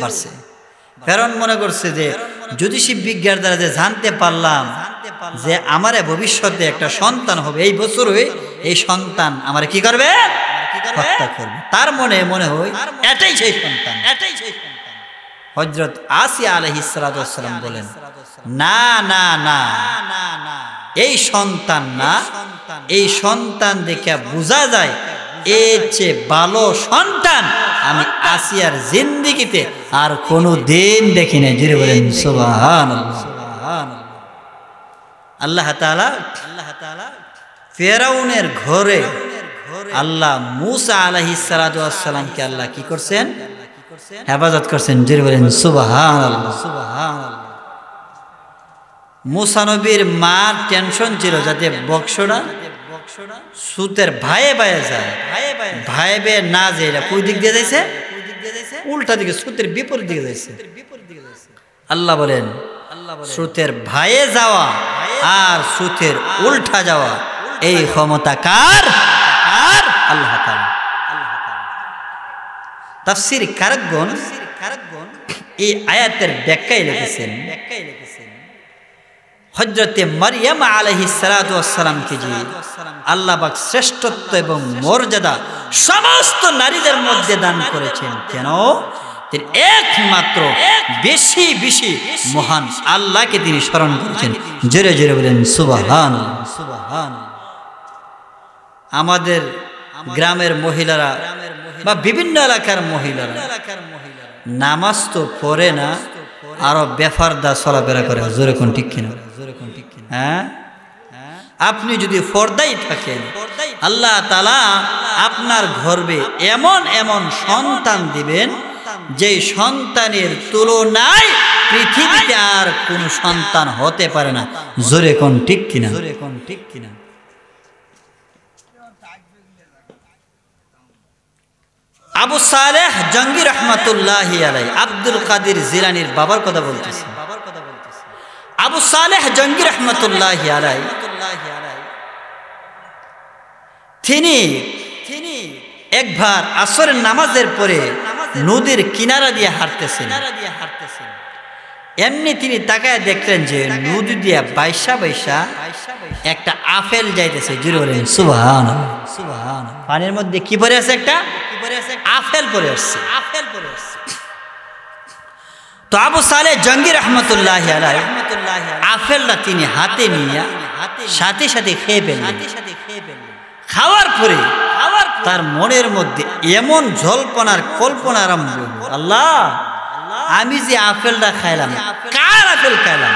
[SPEAKER 1] বাড়ছে। ফেরাউন মনে করছে যে জ্যোতিষী বিজ্ঞার দ্বারা যে জানতে পারলাম যে আমারে ভবিষ্যতে একটা সন্তান হবে, এই বছরই এই সন্তান আমারে কি করবে, হত্যা করবে। তার মনে মনে হয় এটাই সেই সন্তান, এটাই সেই সন্তান। হযরত আসিয়া আলাইহিস সালাতু ওয়াস সালাম বলেন, না না না, এই সন্তান না, এই সন্তান দেখে বোঝা যায় এর চেয়ে ভালো সন্তান আমি আসিয়ার জিন্দেগিতে আর কোনো দিন দেখি নাই। জুড়ে বলেন সুবহানাল্লাহ। আল্লাহ তাআলা ফেরাউনের ঘরে আল্লাহ মূসা আলাইহিস সালাতু ওয়াস সালামকে আল্লাহ কি করছেন, হেফাজত করছেন। জুড়ে বলেন সুবহানাল্লাহ। মূসা নবীর মার টেনশন ছিল যাতে বক্সটা সুতের ভাইয়ে ভাইয়ে যায়, ভাইয়ে ভাইয়ে না যায়। এটা কোন দিক দিয়ে যাইছে, উল্টা দিকে, সুতের বিপরীত দিকে যাইছে। আল্লাহ বলেন সুতের ভাইয়ে যাওয়া আর সুতের উল্টা যাওয়া এই ক্ষমতা কার? আল্লাহ তাআলা। তাফসীর কারকগণ এই আয়াতের ব্যাখ্যায় লিখেছেন, হযরতে মারইয়াম আলাইহিস সালাতু ওয়াস সালামকে যে আল্লাহ পাক শ্রেষ্ঠত্ব এবং মর্যাদা সমস্ত নারীদের মধ্যে দান করেছেন, কেন? তিনি একমাত্র বেশি বেশি মহান আল্লাহকে তিনি স্মরণ করেছেন। জোরে জোরে বলেন সুবহানাল্লাহ। আমাদের গ্রামের মহিলারা বা বিভিন্ন এলাকার মহিলারা নামাজ তো পড়ে না, আরো বেফারদা চলাফেরা করে। জোরে কোন ঠিক কিনা? হ্যাঁ, আপনি যদি পর্দায় থাকেন আল্লাহ তাআলা আপনার গর্ভে এমন এমন সন্তান দিবেন যে সন্তানের তুলনায় পৃথিবীতে আর কোন সন্তান হতে পারে না। জোরে কোন ঠিক কিনা? আবু সালেহ জঙ্গি রহমাতুল্লাহি আলাইহি, আব্দুল কাদের জিলানীর বাবার কথা বলতেছি। আবু সালেহ জঙ্গি রহমাতুল্লাহি আলাইহি তিনি একবার আসরের নামাজের পরে নদীর কিনারা দিয়ে হাঁটতেছেন। এমনি তিনি তাকায় দেখলেন যে নদী দিয়ে বাইশা বাইশা একটা আপেল যাইতেছে। জুড়ে বলেন সুবহানাল্লাহ। পানির মধ্যে কি পড়ে আছে? একটা আপেল পড়ে আসছে। তো আবু সালেহ জঙ্গি রহমতুল্লাহ আলাইহি আপেলটা তিনি হাতে নিয়ে সাথে সাথে খেয়ে ফেললেন। খাওয়ার পরে তার মনের মধ্যে এমন জল্পনার কল্পনা আরম্ভ হল, আল্লাহ আমি যে আপেলটা খাইলাম, কার আপেল খাইলাম?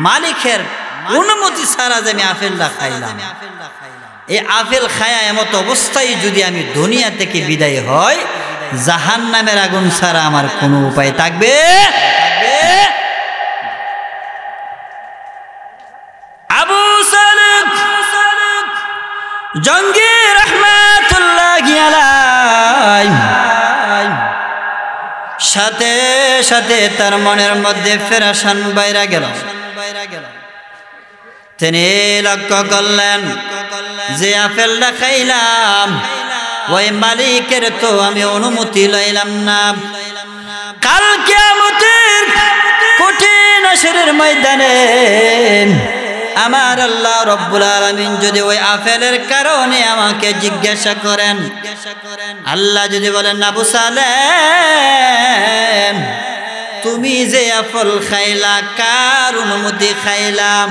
[SPEAKER 1] মালিকের অনুমতি ছাড়া যে আমি আপেলটা খাইলাম। এই আপেল খায়া এমত অবস্থায় যদি আমি দুনিয়া থেকে বিদায় হয়, জাহান্নামের আগুন ছাড়া আমার কোনো উপায় থাকবে? আবু সালেহ জঙ্গি রাহমাতুল্লাহি আলাইহি সাথে সাথে তার মনের মধ্যে ফেরাসান বাইরা গেল। তিনি লক্ষ্য করলেন যে আপেলটা খাইলাম ওই মালিকের তো আমি অনুমতি লইলাম না। কাল কিয়ামতের কঠিন হাসরের ময়দানে আমার আল্লাহ রব্বুল আলামিন যদি ওই আপেলের কারণে আমাকে জিজ্ঞাসা করেন, আল্লাহ যদি বলেন আবু সালেহ তুমি যে আপেল খাইলা কার অনুমতি খাইলাম?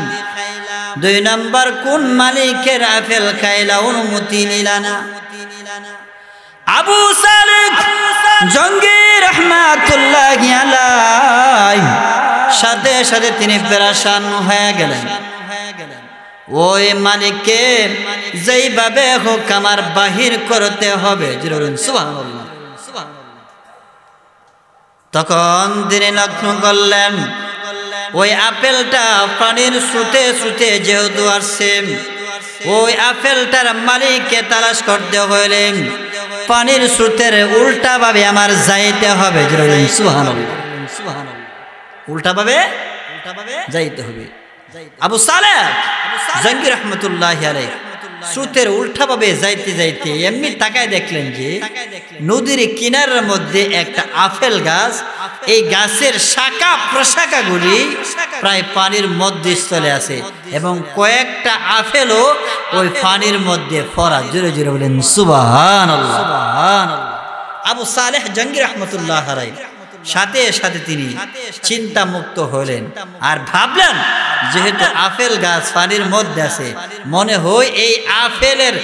[SPEAKER 1] 2 নাম্বার কোন মালিকের আপেল খাইলা, অনুমতি নিলা না? আবু সালেহ জঙ্গি রাহমাতুল্লাহি আলাইহি সাথে সাথে তিনি পেরেশান হয়ে গেলেন। ওই মালিককে যেইভাবে হোক আমার বাহির করতে হবে। সুবহানাল্লাহ। তখন তিনি লক্ষ্য করলেন ওই আপেলটা পানির স্রোতে স্রোতে যেহেতু আসছে, ওই আপেলটার মালিককে তালাশ করতে হইলে পানির স্রোতের উল্টা ভাবে আমার যাইতে হবে। সুবহানাল্লাহ। উল্টা ভাবে যাইতে হবে। আবু সালেহ জঙ্গি রহমতুল্লাহি আলাইহি স্রোতের উল্টা ভাবে যাইতে যাইতে এমনি তাকায় দেখলেন যে নদীর কিনারের মধ্যে একটা আপেল গাছ, এই গাছের শাখা প্রশাখাগুলি প্রায় পানির মধ্যে চলে আসে এবং কয়েকটা আপেলও ওই পানির মধ্যে ফরা। জোরে জোরে বলেন সুবহানাল্লাহ। আবু সালেহ জঙ্গি রহমতুল্লাহ আলাইহি সাথে সাথে তিনি চিন্তা মুক্ত হলেন আর ভাবলেন যেহেতু আপেল গাছ পানির মধ্যে আছে, মনে হয় এই আপেলের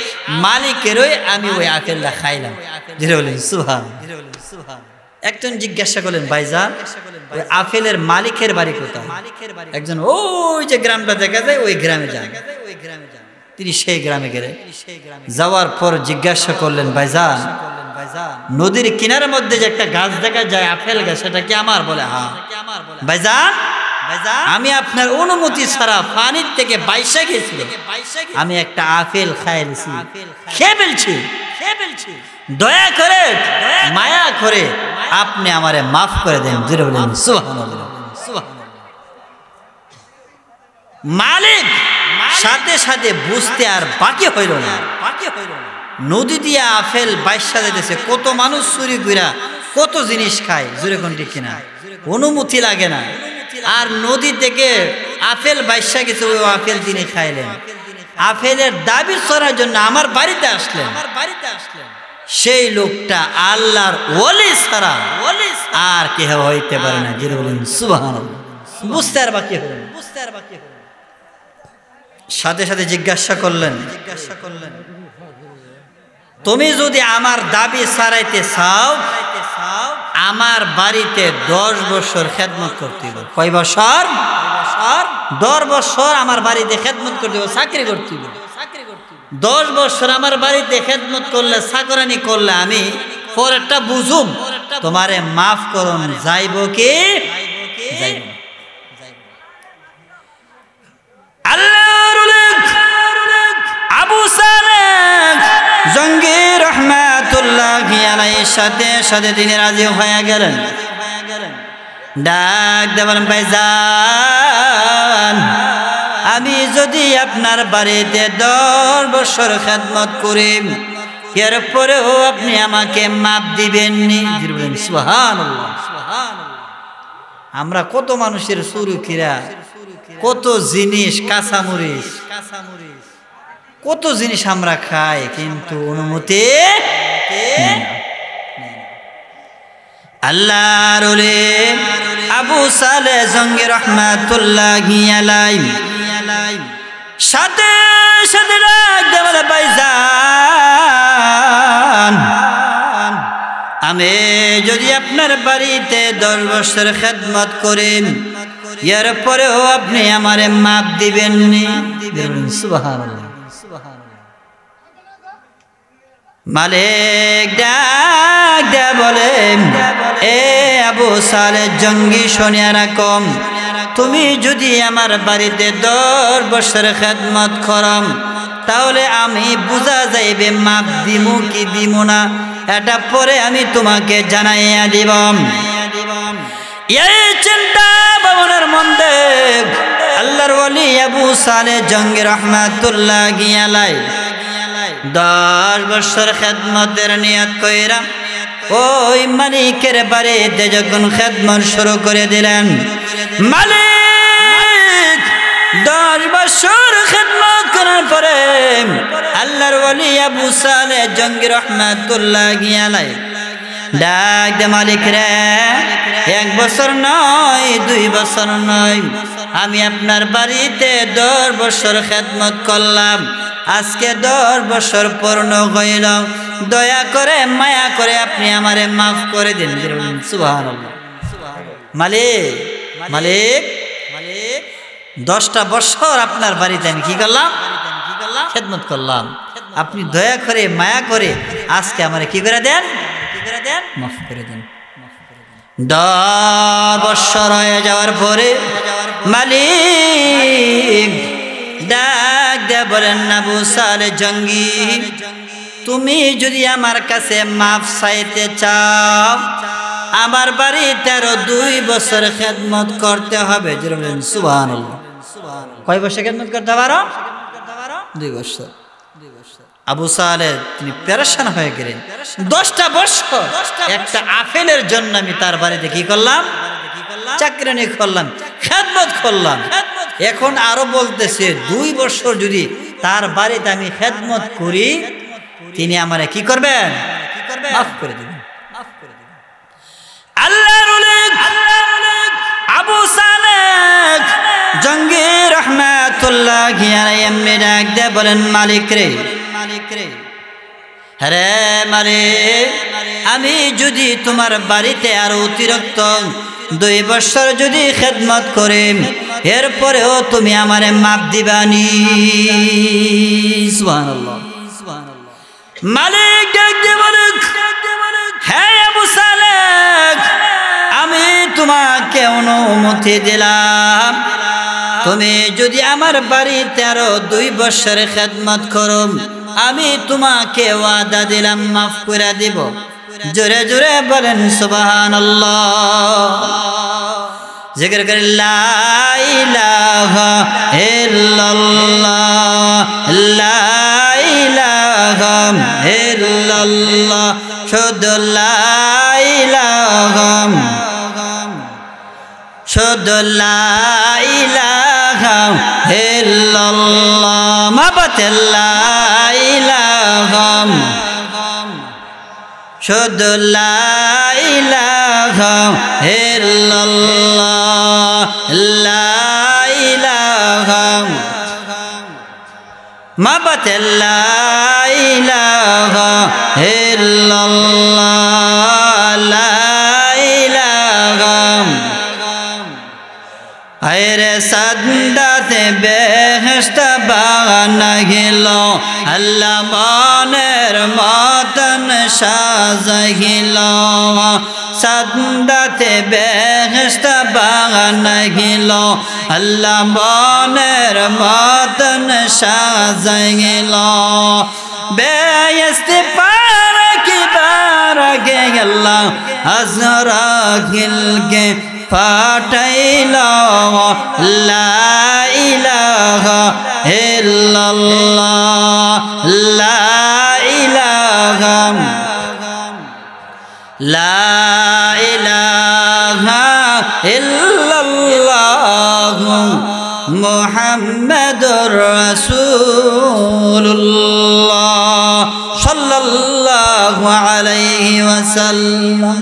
[SPEAKER 1] মালিকেরই আমি ওই আপেলটা খাইলাম। জোরে বলেন সুবহানাল্লাহ। একজন জিজ্ঞাসা করলেন, ভাইজান ওই আপেলের মালিকের বাড়ি কোথায়? একজন ওই যে গ্রামটা দেখা যায় ওই গ্রামে যান। তিনি সেই গ্রামে গেলেন। যাওয়ার পর জিজ্ঞাসা করলেন, ভাইজান নদীর কিনারের মধ্যে যে একটা গাছ দেখা যায় আপেল গাছ, সেটা কি আমার? বলে হ্যাঁ। ভাইজান আমি আপনার অনুমতি ছাড়া পানির থেকে বাইশা গেছি, আমি একটা আপেল খাইছি, খেয়ে ফেলছি। দয়া করে মায়া করে আপনি আমারে মাফ করে দেন। জোরে বলেন সুবহানাল্লাহ। মালিক সাথে সাথে বুঝতে আর বাকি হইল না। নদী দিয়ে আপেল বাইশা যেতেছে, কত মানুষ চুরি কইরা কত জিনিস খায়। জোরে কোন ঠিক কিনা? অনুমতি লাগে না। আর নদী থেকে আপেল বাইশা গেছে, ওই আপেল তিনি খাইলেন। আপেলের দাবি করার জন্য আমার বাড়িতে আসলেন। সেই লোকটা আল্লাহর ওলি ছাড়া আর কেহ হইতে পারে না। জোরে বলেন সুবহানাল্লাহ। বুঝতে আর বাকি হলো। সাথে সাথে জিজ্ঞাসা করলেন, তুমি যদি আমার দাবি ছাড়াইতে চাও, আমার বাড়িতে 10 বছর খেদমত করতে হবে। কয় বছর? 10 বছর আমার বাড়িতে খেদমত করতে হবে, চাকরি করতে হবে। 10 বছর আমার বাড়িতে খেদমত করলে, চাকরানি করলে আমি পরেরটা বুঝুম তোমারে মাফ করুন যাইব কি যাইব না। আবু সালেহ জঙ্গি রহমাতুল্লাহি আলাইহি সাথে সাথে তিনি রাজি হয়ে গেলেন। ডাক দেবেন, ভাইজান আমি যদি আপনার বাড়িতে 10 বছর খেদমত করি, এরপরেও আপনি আমাকে মাপ দিবেননি? সুবহানাল্লাহ। আমরা কত মানুষের সুরুকিরা, কত জিনিস, কাঁচামরিচ, কত জিনিস আমরা খাই, কিন্তু অনুমতি আল্লাহর ওলি আবু সালেহ জঙ্গি রাহমাতুল্লাহি আলাইহি সাথে সাথে ডাক দেওয়ালে ভাইজান, আমি যদি আপনার বাড়িতে 10 বছর খেদমত করেন, এরপরেও আপনি আমারে মাপ দিবেননি? সুবহানাল্লাহ। মালিক ডাক দে বলেন, এ আবু সালেহ জঙ্গি, শুনিয়া রাখো, তুমি যদি আমার বাড়িতে 10 বছর খেদমত করম, তাহলে আমি বুঝা যাইবে মাপ দিমু কি দিমু না, এটা পরে আমি তোমাকে জানাইয়া দিব। এই চিন্তা ভাবনার মধ্যে আল্লাহর ওলি আবু সালেহ জঙ্গি রাহমাতুল্লাহি আলাইহি 10 বছর খেদমতের নিয়ত কইরা ওই মালিকের বাড়িতে যখন খেদমত শুরু করে দিলেন, মালিক 10 বছর খেদমত করার পরে আল্লাহর ওলি আবু সালেহ জঙ্গি রাহমাতুল্লাহি আলাইহি ডাক দে, মালিক রে, 1 বছর নয়, 2 বছর নয়, আমি আপনার বাড়িতে 10 বছর খেদমত করলাম, আজকে 10 বছর পূর্ণ হইল, দয়া করে মায়া করে আপনি আমারে মাফ করে দিন। সুবহানাল্লাহ। মালিক মালিক 10টা বছর আপনার বাড়িতে আমি কি করলাম? খেদমত করলাম, আপনি দয়া করে মায়া করে আজকে আমারে কি করে দেন? মাফ করে দেন। 10 বছর হয়ে যাওয়ার পরে মালিক ডাক দে বলেন, আবু সালেহ জঙ্গি, তুমি যদি আমার কাছে মাফ চাইতে চাও, আমার বাড়িতে আরো 2 বছর খেদমত করতে হবে। সুবহানাল্লাহ। কয় বছর খেদমত করতে পারো? 2 বছর। আবু সালেহ তিনি পেরেশান হয়ে গেলেন। 10টা বছর একটা আপেলের জন্য আমি তার বাড়িতে কি করলাম? চাকরানি করলাম, খেদমত করলাম। এখন আরো বলতেছে 2 বছর যদি তার বাড়িতে আমি খেদমত করি, তিনি আমারে কি করবেন? মাফ করে দিবেন। আল্লাহর ওলি আবু সালেহ জঙ্গি রাহমাতুল্লাহি আলাইহি ডাক দে বলেন, মালিক রে, আরে মালিক, আমি যদি তোমার বাড়িতে আরো অতিরিক্ত 2 বছর যদি খেদমত করে, এরপরেও তুমি আমারে মাপ দিবানি? সুবহানাল্লাহ। মালিক ডাক দে বলেন, হে আবু সালেহ, আমি তোমাকে অনুমতি দিলাম, তুমি যদি আমার বাড়িতে আরো 2 বছর খেদমত করো, আমি তোমাকে ওয়াদা দিলাম মাফ করে দিব। জোরে জোরে বলেন সুবহানাল্লাহ। জিকির করে লা ইলাহা ইল্লাল্লাহ, লা ইলাহা ইল্লাল্লাহ, শুধু লা ইলাহা, শুধু লা ইলাহা ইল্লাল্লাহ, মাবাতে লা ইলাহা, শুধু লা ইলাহা ইল্লাল্লাহ, লা ইলাহা, মাবাতে লা ইলাহা ইল্লাল্লাহ, লা ইলাহা। আরে সাদাতে বেহেশত বানাইল, আল্লাহ মনের মতন সাজাইল, সাদাতে বেহেশত বানাইল, আল্লাহ মনের মতন সাজাইল, বেহেশত পার কি বার গে আল্লাহ আজরাইল কে ফাটাইল লা ইলাহা ইল্লাল্লাহ লা ইলাহা ইল্লাল্লাহ মুহাম্মাদুর রাসূলুল্লাহ সাল্লাল্লাহু আলাইহি ওয়াসাল্লাম।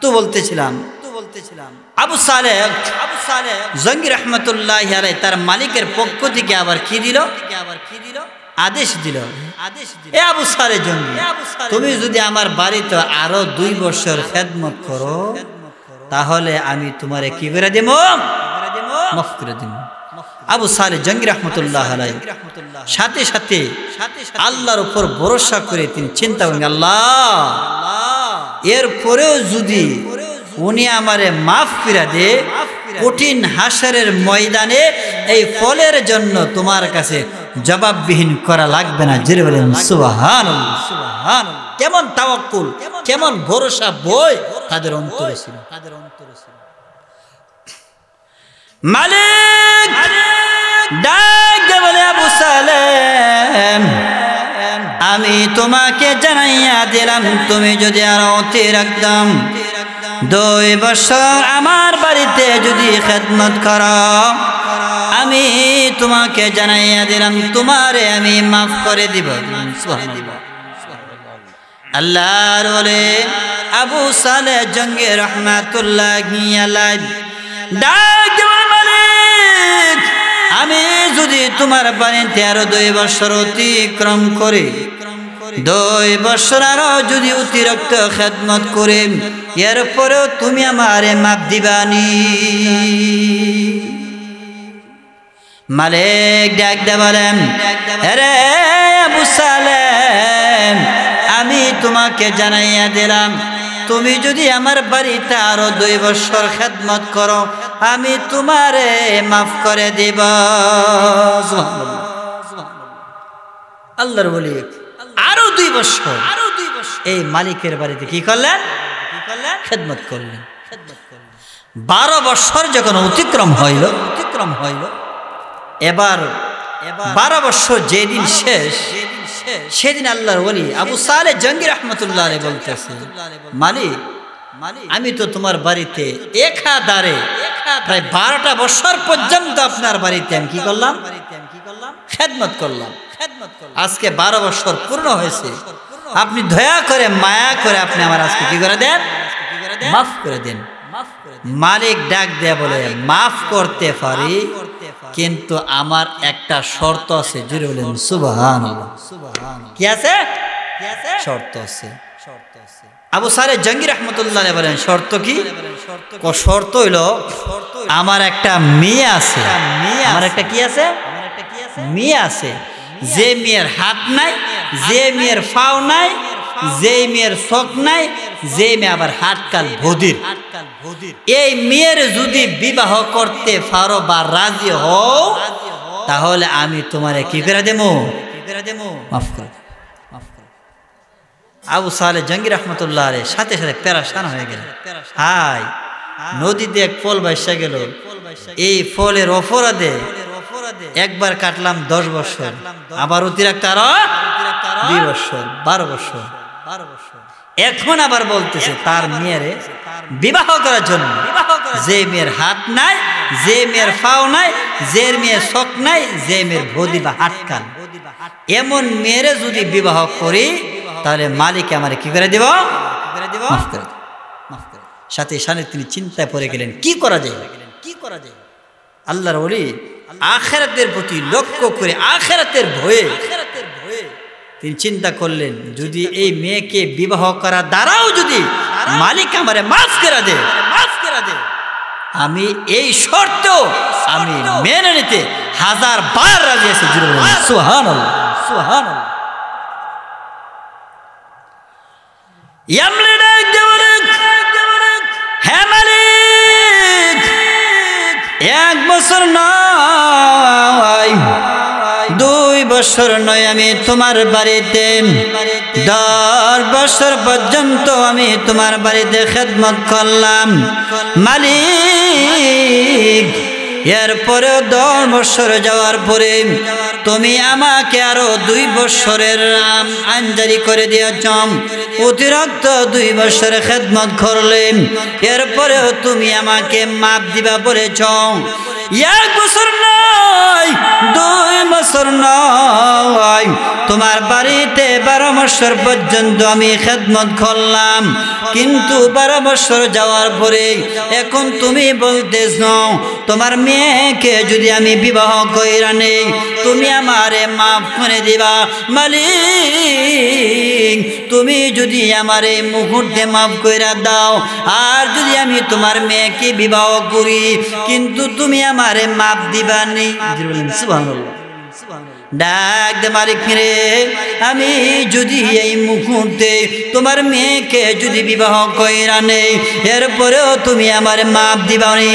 [SPEAKER 1] তো বলতেছিলাম আবু সালেহ জঙ্গি রহমতুল্লাহি আলাইহি তার মালিকের পক্ষ থেকে আবার কি দিল? আদেশ দিল, এ আবু সালেহ জঙ্গি, তুমি যদি আমার বাড়িতে আরো 2 বছর খেদমত করো তাহলে আমি তোমারে কি করে দেব? মাফ করে দেব। আবু সালেহ জঙ্গি রহমতুল্লাহি আলাইহি সাথে সাথে আল্লাহর উপর ভরসা করে তিনি চিন্তা করেন, আল্লাহ এরপরেও যদি উনি আমারে মাফ করে দে, কঠিন হাসরের ময়দানে এই ফলের জন্য তোমার কাছে জবাববিহীন করা লাগবে না। জেরে বলেন সুবহানাল্লাহ। সুবহানাল্লাহ। কেমন তাওয়াক্কুল, কেমন ভরসা বই তাদের অন্তরে ছিল। মালিক ডাক দে বলে, আবু সালেম আমি তোমাকে জানাইয়া দিলাম, তুমি যদি আর অতিরিক্তম 2 বছর আমার বাড়িতে যদি খেদমত করো, আমি তোমাকে জানাইয়া দিলাম তোমারে আমি মাফ করে দিব। আল্লাহর ওলি আবু সালেহ জঙ্গি রহমাতুল্লাহি আলাইহি ডাক দেওয়ার মালিক, আমি যদি তোমার বাড়িতে আরো 2 বছর অতিক্রম করে 2 বছর আরো যদি অতিরিক্ত খেদমত করে এরপরেও তুমি আমারে মাফ দিবানি। মালিক ডাক দে বলেন, আরে আবু সালেম আমি তোমাকে জানাইয়া দিলাম, তুমি যদি আমার বাড়িতে আরো 2 বছর খেদমত করো আমি তোমারে মাফ করে দিব। আল্লাহর ওলি আরো 2 বছর এই মালিকের বাড়িতে কি করলেন? খেদমত করলেন। 12 বছর যখন অতিক্রম হইল এবার 12 বছর যেদিন শেষ সেদিন আল্লাহর ওলি আবু সালেহ জঙ্গি রহমতুল্লাহ আলাইহি বলতেছে, মালিক আমি তো তোমার বাড়িতে একাধারে প্রায় 12টা বছর পর্যন্ত আপনার বাড়িতে আমি কি করলাম? খেদমত করলাম। আজকে 12 বছর পূর্ণ হয়েছে, আপনি দয়া করে মায়া করে আপনি আমার আজকে কি করে দেন? মাফ করে দেন। মালিক ডাক দেয়া বলে, মাফ করতে পারি কিন্তু আমার একটা শর্ত আছে। জোরে বলেন সুবহানাল্লাহ। কি আছে? শর্ত আছে। আবু সালেহ জঙ্গি রহমতুল্লাহ আলাইহি বলেন, শর্ত কি? শর্ত হইল আমার একটা মেয়ে আছে। আমার একটা কি আছে? মেয়ে আছে। যে মেয়ের হাত নাই, যে মেয়ের পাও নাই, যে মেয়ের চোখ নাই, যে মেয়ে আবার হাত কাল বধির, এই মেয়ের যদি বিবাহ করতে পারো বা রাজি হও তাহলে আমি তোমারে কি করে দেবো? মাফ করে। আবু সালেহ জঙ্গি রহমতুল্লাহ আলাইহি সাথে সাথে পেরেশান হয়ে গেল। হাই, নদীতে এক ফল ভাসা গেল, এই ফলের অপরাধে একবার কাটলাম 10 বছর, আবার অতিরিক্ত আরো 2 বছর, 12 বছর। এখন আবার বলতেছে তার মেয়ের বিবাহ করার জন্য, যে মেয়ের হাত নাই, যে মেয়ের পাও নাই, যে মেয়ের চোখ নাই, যে মেয়ের বদি বা হাত কান, এমন মেয়েরে যদি বিবাহ করি তাহলে মালিক আমারে কি করে দেব? মাফ করে দেব। সাথে সাথে তিনি চিন্তায় পড়ে গেলেন, কি করা যায়? আল্লাহর ওলি আখিরাতের প্রতি লক্ষ্য করে, আখিরাতের ভয়ে তিনি চিন্তা করলেন, যদি এই মেয়েকে বিবাহ করা দ্বারাও যদি মালিক আমারে মাফ করে দে, আমি এই শর্ত আমি মেনে নিতে 1000 বার রাজি আছি। সুবহানাল্লাহ, সুবহানাল্লাহ। হ্যাঁ মালিক, 1 বছর নয় 2 বছর নয় আমি তোমার বাড়িতে 10 বছর পর্যন্ত আমি তোমার বাড়িতে খেদমত করলাম মালিক। এরপরে 10 বছর যাওয়ার পরে তুমি আমাকে আরো 2 বছরের আইন জারি করে দিয়েছ, অতিরিক্ত 2 বছর খেদমত করলে। এরপরেও তুমি আমাকে মাপ দিবা বলেছ। 1 বছর নয়, 2 বছর নয়, তোমার বাড়িতে 12 বছর পর্যন্ত আমি খেদমত করলাম। কিন্তু 12 বছর যাওয়ার পরে এখন তুমি বলতেছ তোমার মেয়েকে যদি আমি বিবাহ কইরা নেই তুমি আমারে মাফ করে দিবা। মালিক, তুমি যদি আমার এই মুহূর্তে মাফ কইরা দাও, আর যদি আমি তোমার মেয়েকে বিবাহ করি কিন্তু তুমি আমারে মাফ দিবা নেই। সুবহানাল্লাহ। ডাক দে মালিক রে, আমি যদি এই মুহূর্তে তোমার মেয়েকে যদি বিবাহ কইরা নেই এরপরেও তুমি আমার মাপ দিবা নি।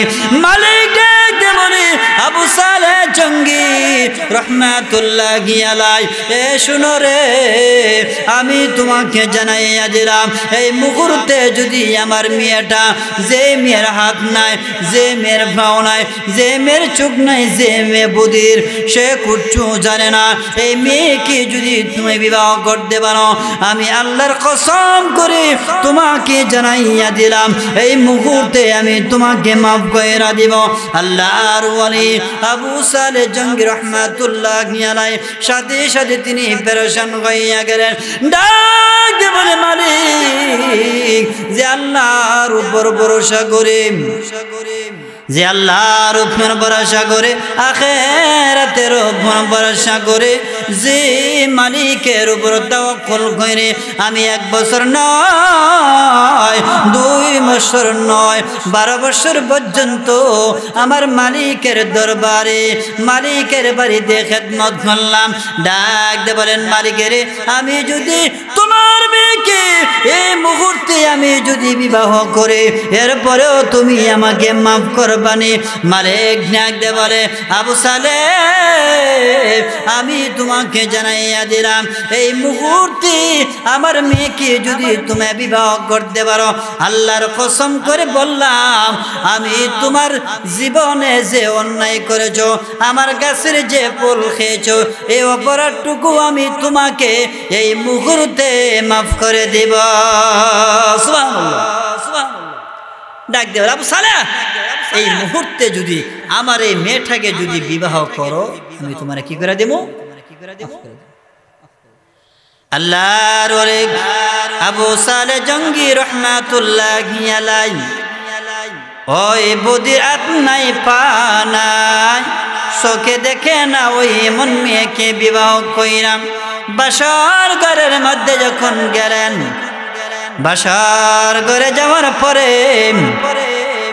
[SPEAKER 1] মালিক ডাক দে বলে আবু সালেহ জঙ্গি রহমাতুল্লাহি আলাইহি, এ শুনো রে, আমি তোমাকে জানাইয়া দিলাম এই মুহূর্তে যদি আমার মেয়েটা, যে মেয়ের হাত নাই, যে মেয়ের পাও নাই, যে মেয়ের চোখ নাই, যে মেয়ে বুদির, সে কিচ্ছু জানে না, এই মেয়েকে যদি তুমি বিবাহ করতে পারো আমি আল্লাহর কসম করে তোমাকে জানাইয়া দিলাম এই মুহূর্তে আমি তোমাকে মাফ কইরা দিব। আল্লাহর ওয়ালি আবু সালেহ জঙ্গি রহমাতুল্লাহি আলাইহি সাথে সাথে তিনি পেরেশান হইয়া গেলেন। ডাক দিয়ে বলে মালিক, যে আল্লাহর উপর ভরসা করে, যে আল্লাহর উপর ভরসা করে, আখিরাতের উপর ভরসা করে, যে মালিকের উপর তাওয়াক্কুল করে আমি 1 বছর নয়, 2 বছর নয়, 12 বছর পর্যন্ত আমার মালিকের দরবারে, মালিকের বাড়িতে খেদমত করলাম। ডাক দে বলেন মালিকের, আমি যদি তোমার মেয়েকে এই মুহূর্তে আমি যদি বিবাহ করে এরপরেও তুমি আমাকে মাফ করবানি। মালিক ডাক দে বলে আবু সালেহ, আমি তোমাকে জানাইয়া দিলাম এই মুহূর্তে আমার মেয়েকে যদি তুমি বিবাহ করতে পারো, আল্লাহর কসম করে বললাম আমি তোমার জীবনে যে অন্যায় করেছো, আমার গাছের যে ফল খেয়েছো, এই অপরাধটুকু আমি তোমাকে এই মুহূর্তে মাফ করে দেব। সুবহানাল্লাহ, সুবহানাল্লাহ। ডাক দেব আবু সালেহ, এই মুহূর্তে যদি আমার এই মেয়েটাকে যদি বিবাহ করো আমি তোমার কি করে দেব? আল্লাহর ওরে আবু সালেহ জঙ্গি রহমাতুল্লাহি আলাইহি, ওই বদির আত্মাই পানাই চোখে দেখে না ওই এমন মেয়েকে বিবাহ কইরাম। বাসর ঘরের মধ্যে যখন গেলেন, বাসর ঘরে যাওয়ার পরে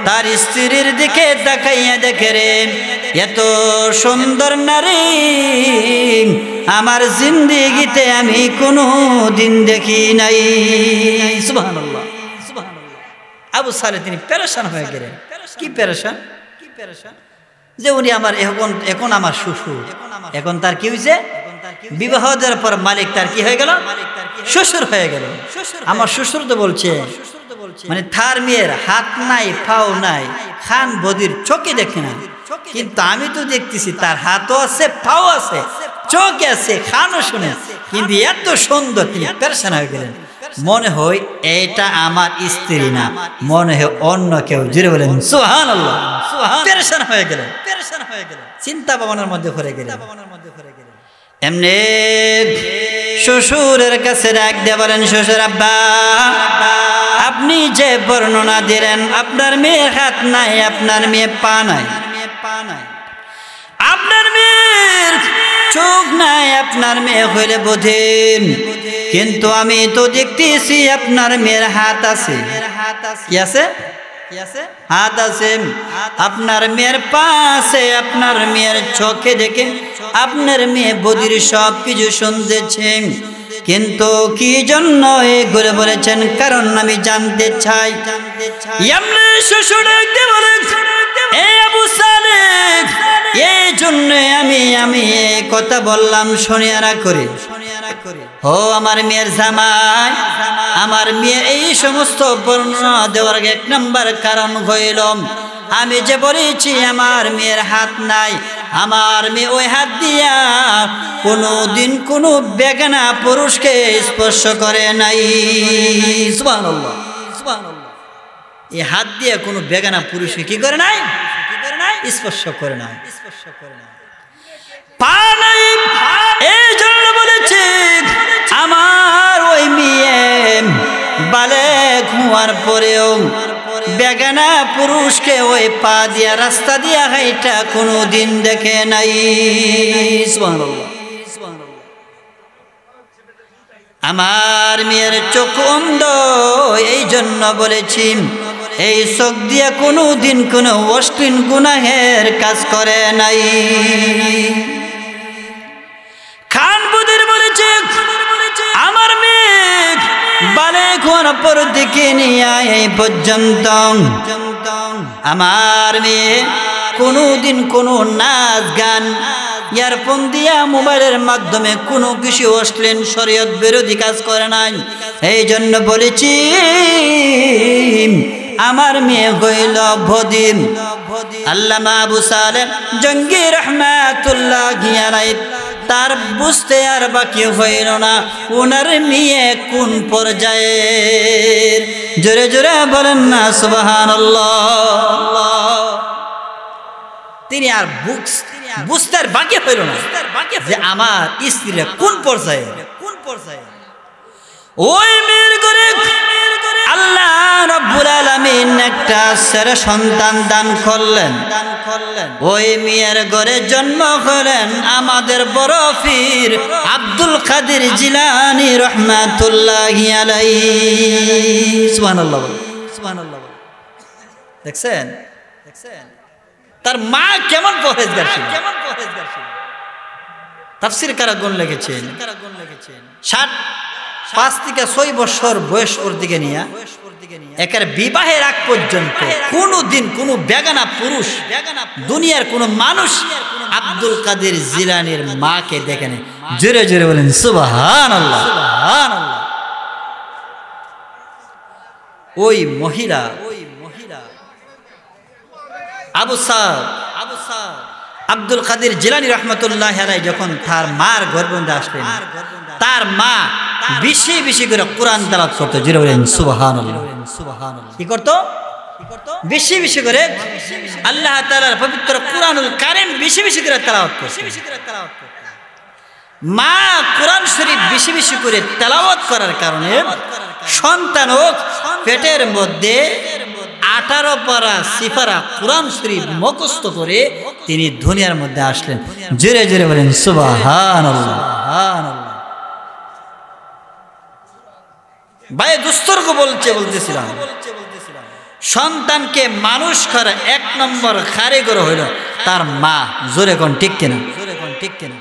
[SPEAKER 1] তার স্ত্রীর দিকে তাকাইয়া দেখে রে, এত সুন্দর নারী আমার জিন্দেগিতে আমি কোনো দিন দেখি নাই। সুবহানাল্লাহ, সুবহানাল্লাহ। আবু সালেহ তিনি পেরেশান হয়ে গেলেন। কি পেরেশান? কি পেরেশান? যে উনি আমার এখন আমার শ্বশুর, এখন তার কি হয়েছে? বিবাহ দেওয়ার পর মালিক তার কি হয়ে গেল? শ্বশুর হয়ে গেল। আমার শ্বশুর তো বলছে, মানে তার মেয়ের হাত নাই, পাও নাই, খান বদির চোখে দেখে না, কিন্তু আমি তো দেখতেছি তার হাতও আছে, পাও আছে, চোখ আছে, খানও শুনে, কিন্তু এত সুন্দর। তিনি পেরেশান হয়ে গেলেন। মনে হয় এইটা আমার স্ত্রী না, মনে হয় অন্য কেউ। জুড়ে বলেন সুবহানাল্লাহ। পেরেশান হয়ে গেলেন, পেরেশান হয়ে গেলেন, চিন্তা ভাবনার মধ্যে পড়ে গেলেন। এমনি শ্বশুরের কাছে ডাক দিয়ে বলেন, শ্বশুর আব্বা, আপনি যে বর্ণনা দিলেন আপনার মেয়ের হাত নাই, আপনার মেয়ে পা নাই, আপনার মেয়ের চোখ নাই, আপনার মেয়ে হইলে বোঝেন, কিন্তু আমি তো দেখতেছি আপনার মেয়ের হাত আছে। কি আছে? হাত আছে, আপনার মেয়ের পা আছে, আপনার মেয়ের চোখে দেখে আপনার মেয়ে বদির সব কিছু শুনতেছেন, কিন্তু কি জন্য এগুলো বলেছেন? কারণ আমি জানতে চাই। এমনি শ্বশুর বলে, এ আবু সালেহ, এই জন্য আমি এই কথা বললাম শোনিয়ারা করে। ও আমার মেয়ের জামাই, আমার মেয়ে এই সমস্ত বর্ণনা দেওয়ার এক নম্বর কারণ হইল আমি যে বলেছি আমার মেয়ের হাত নাই, আমার মেয়ে ওই হাত দিয়া কোনোদিন কোনো বেগানা পুরুষকে স্পর্শ করে নাই। সুবহানাল্লাহ, সুবহানাল্লাহ। এই হাত দিয়ে কোনো বেগানা পুরুষকে কি করে নাই? স্পর্শ করে নাই, স্পর্শ করে নাই, পা নাই। এই জন্য বলেছি আমার ওই মেয়ে বালেগ হওয়ার পরেও বেগানা পুরুষকে ওই পা দিয়া রাস্তা দিয়া হাইটা কোনোদিন দেখে নাই। সুবহানাল্লাহ, সুবহানাল্লাহ। আমার মেয়ের চোখ অন্ধ, এই জন্য বলেছি এই চোখ দিয়ে কোনোদিন কোনো অশ্লীল গুনাহের কাজ করে নাই। খান বুদির বলেছে আমার মেয়ে বালেগ হওয়ার পর দিকে নিয়ে এই পর্যন্ত আমার মেয়ে কোনোদিন কোনো নাচ গান ইয়ারফোন দিয়া মোবাইলের মাধ্যমে কোনো কিছু অশ্লীল শরীয়ত বিরোধী কাজ করে নাই। এই জন্য বলেছি আমার মেয়ে হইল ভদিম। আল্লামা আবু সালেহ জঙ্গি রাহমাতুল্লাহি আলাইহি তার বুঝতে আর বাকি হইল না ওনার মেয়ে কোন পর্যায়ের। জোরে জোরে বলেন না সুবহানাল্লাহ। তিনি আর বুঝতে আর বাকি হইল না যে আমার স্ত্রীরা কোন পর্যায়ে, কোন পর্যায়ে। ওই মেয়ের ঘরে আল্লাহ রাব্বুল আলামিন একটা ছেলে সন্তান দান করলেন। ওই মেয়ের ঘরে জন্ম হলেন আমাদের বড় পীর আব্দুল কাদের জিলানী রাহমাতুল্লাহি আলাইহি। সুবহানাল্লাহ, সুবহানাল্লাহ। দেখছেন, দেখছেন তার মা কেমন পরহেজগার ছিল, কেমন পরহেজগার ছিল। তাফসীর কারাগুন লিখেছেন 5 থেকে 6 বছর বয়স ওর দিকে নিয়ে একের বিবাহের আগ পর্যন্ত কোনোদিন কোনো বেগানা পুরুষ দুনিয়ার কোনো মানুষ আব্দুল কাদের জিলানীর মাকে দেখে নেই। জোরে জোরে বলেন সুবহানাল্লাহ, সুবহানাল্লাহ। ওই মহিলা আব্দুল কাদের জিলানী রাহমাতুল্লাহি আলাইহি যখন তার মার গর্ভে আসলেন, তার মা বেশি বেশি করে কোরআন তেলাওয়াত করতো। জোরে বলেন সুবহানাল্লাহ, সুবহানাল্লাহ। কি করতো? বেশি বেশি করে আল্লাহ তাআলার পবিত্র কোরআনুল কারীম বেশি বেশি করে তেলাওয়াত করতো। মা কোরআন শরীফ বেশি বেশি করে তেলাওয়াত করার কারণে সন্তানও পেটের মধ্যে 18 পারা সিফারা কোরআন শরীফ মুখস্থ করে তিনি দুনিয়ার মধ্যে আসলেন। জোরে জোরে বলেন সুবহানাল্লাহ, সুবহানাল্লাহ। ভাই দুস্তর্ক বলতেছিলাম সন্তানকে মানুষ করা 1 নম্বর কারিগর হইল তার মা। জোরে কোন ঠিক কিনা, জোরে কোন ঠিক কিনা।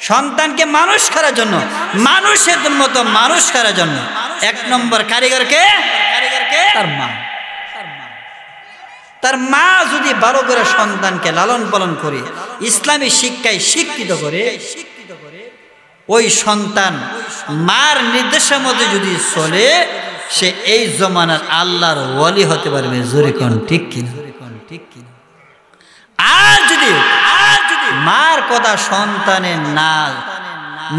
[SPEAKER 1] সন্তানকে মানুষ করার জন্য, মানুষের মতো মানুষ করার জন্য 1 নম্বর কারিগরকে তার মা। তার মা যদি ভালো করে সন্তানকে লালন পালন করে ইসলামী শিক্ষায় শিক্ষিত করে, ওই সন্তান মার নির্দেশের মধ্যে যদি চলে সে এই জমানার আল্লাহর ওয়ালি হতে পারবে। জোরে কোন ঠিক কিনা, ঠিক কিনা। আর যদি মার কথা সন্তানের না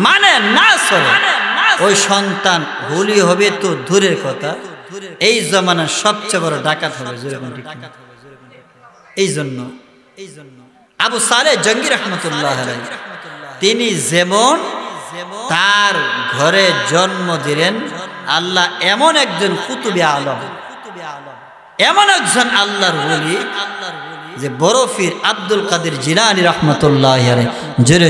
[SPEAKER 1] মানে না চলে ওই সন্তান ওলি হবে তো দূরের কথা, এই জমানার সবচেয়ে বড় ডাকাত হবে। জোরে কোন ঠিক কিনা। এই জন্য আবু সালেহ জঙ্গি রাহমাতুল্লাহি আলাইহি তিনি যেমন তার ঘরে জন্ম দিলেন, আল্লাহ এমন একজন কুতুবে আলম, এমন একজন আল্লাহর ওলি যে বড় পীর আব্দুল কাদের জিলানী রাহমাতুল্লাহি আলাইহি।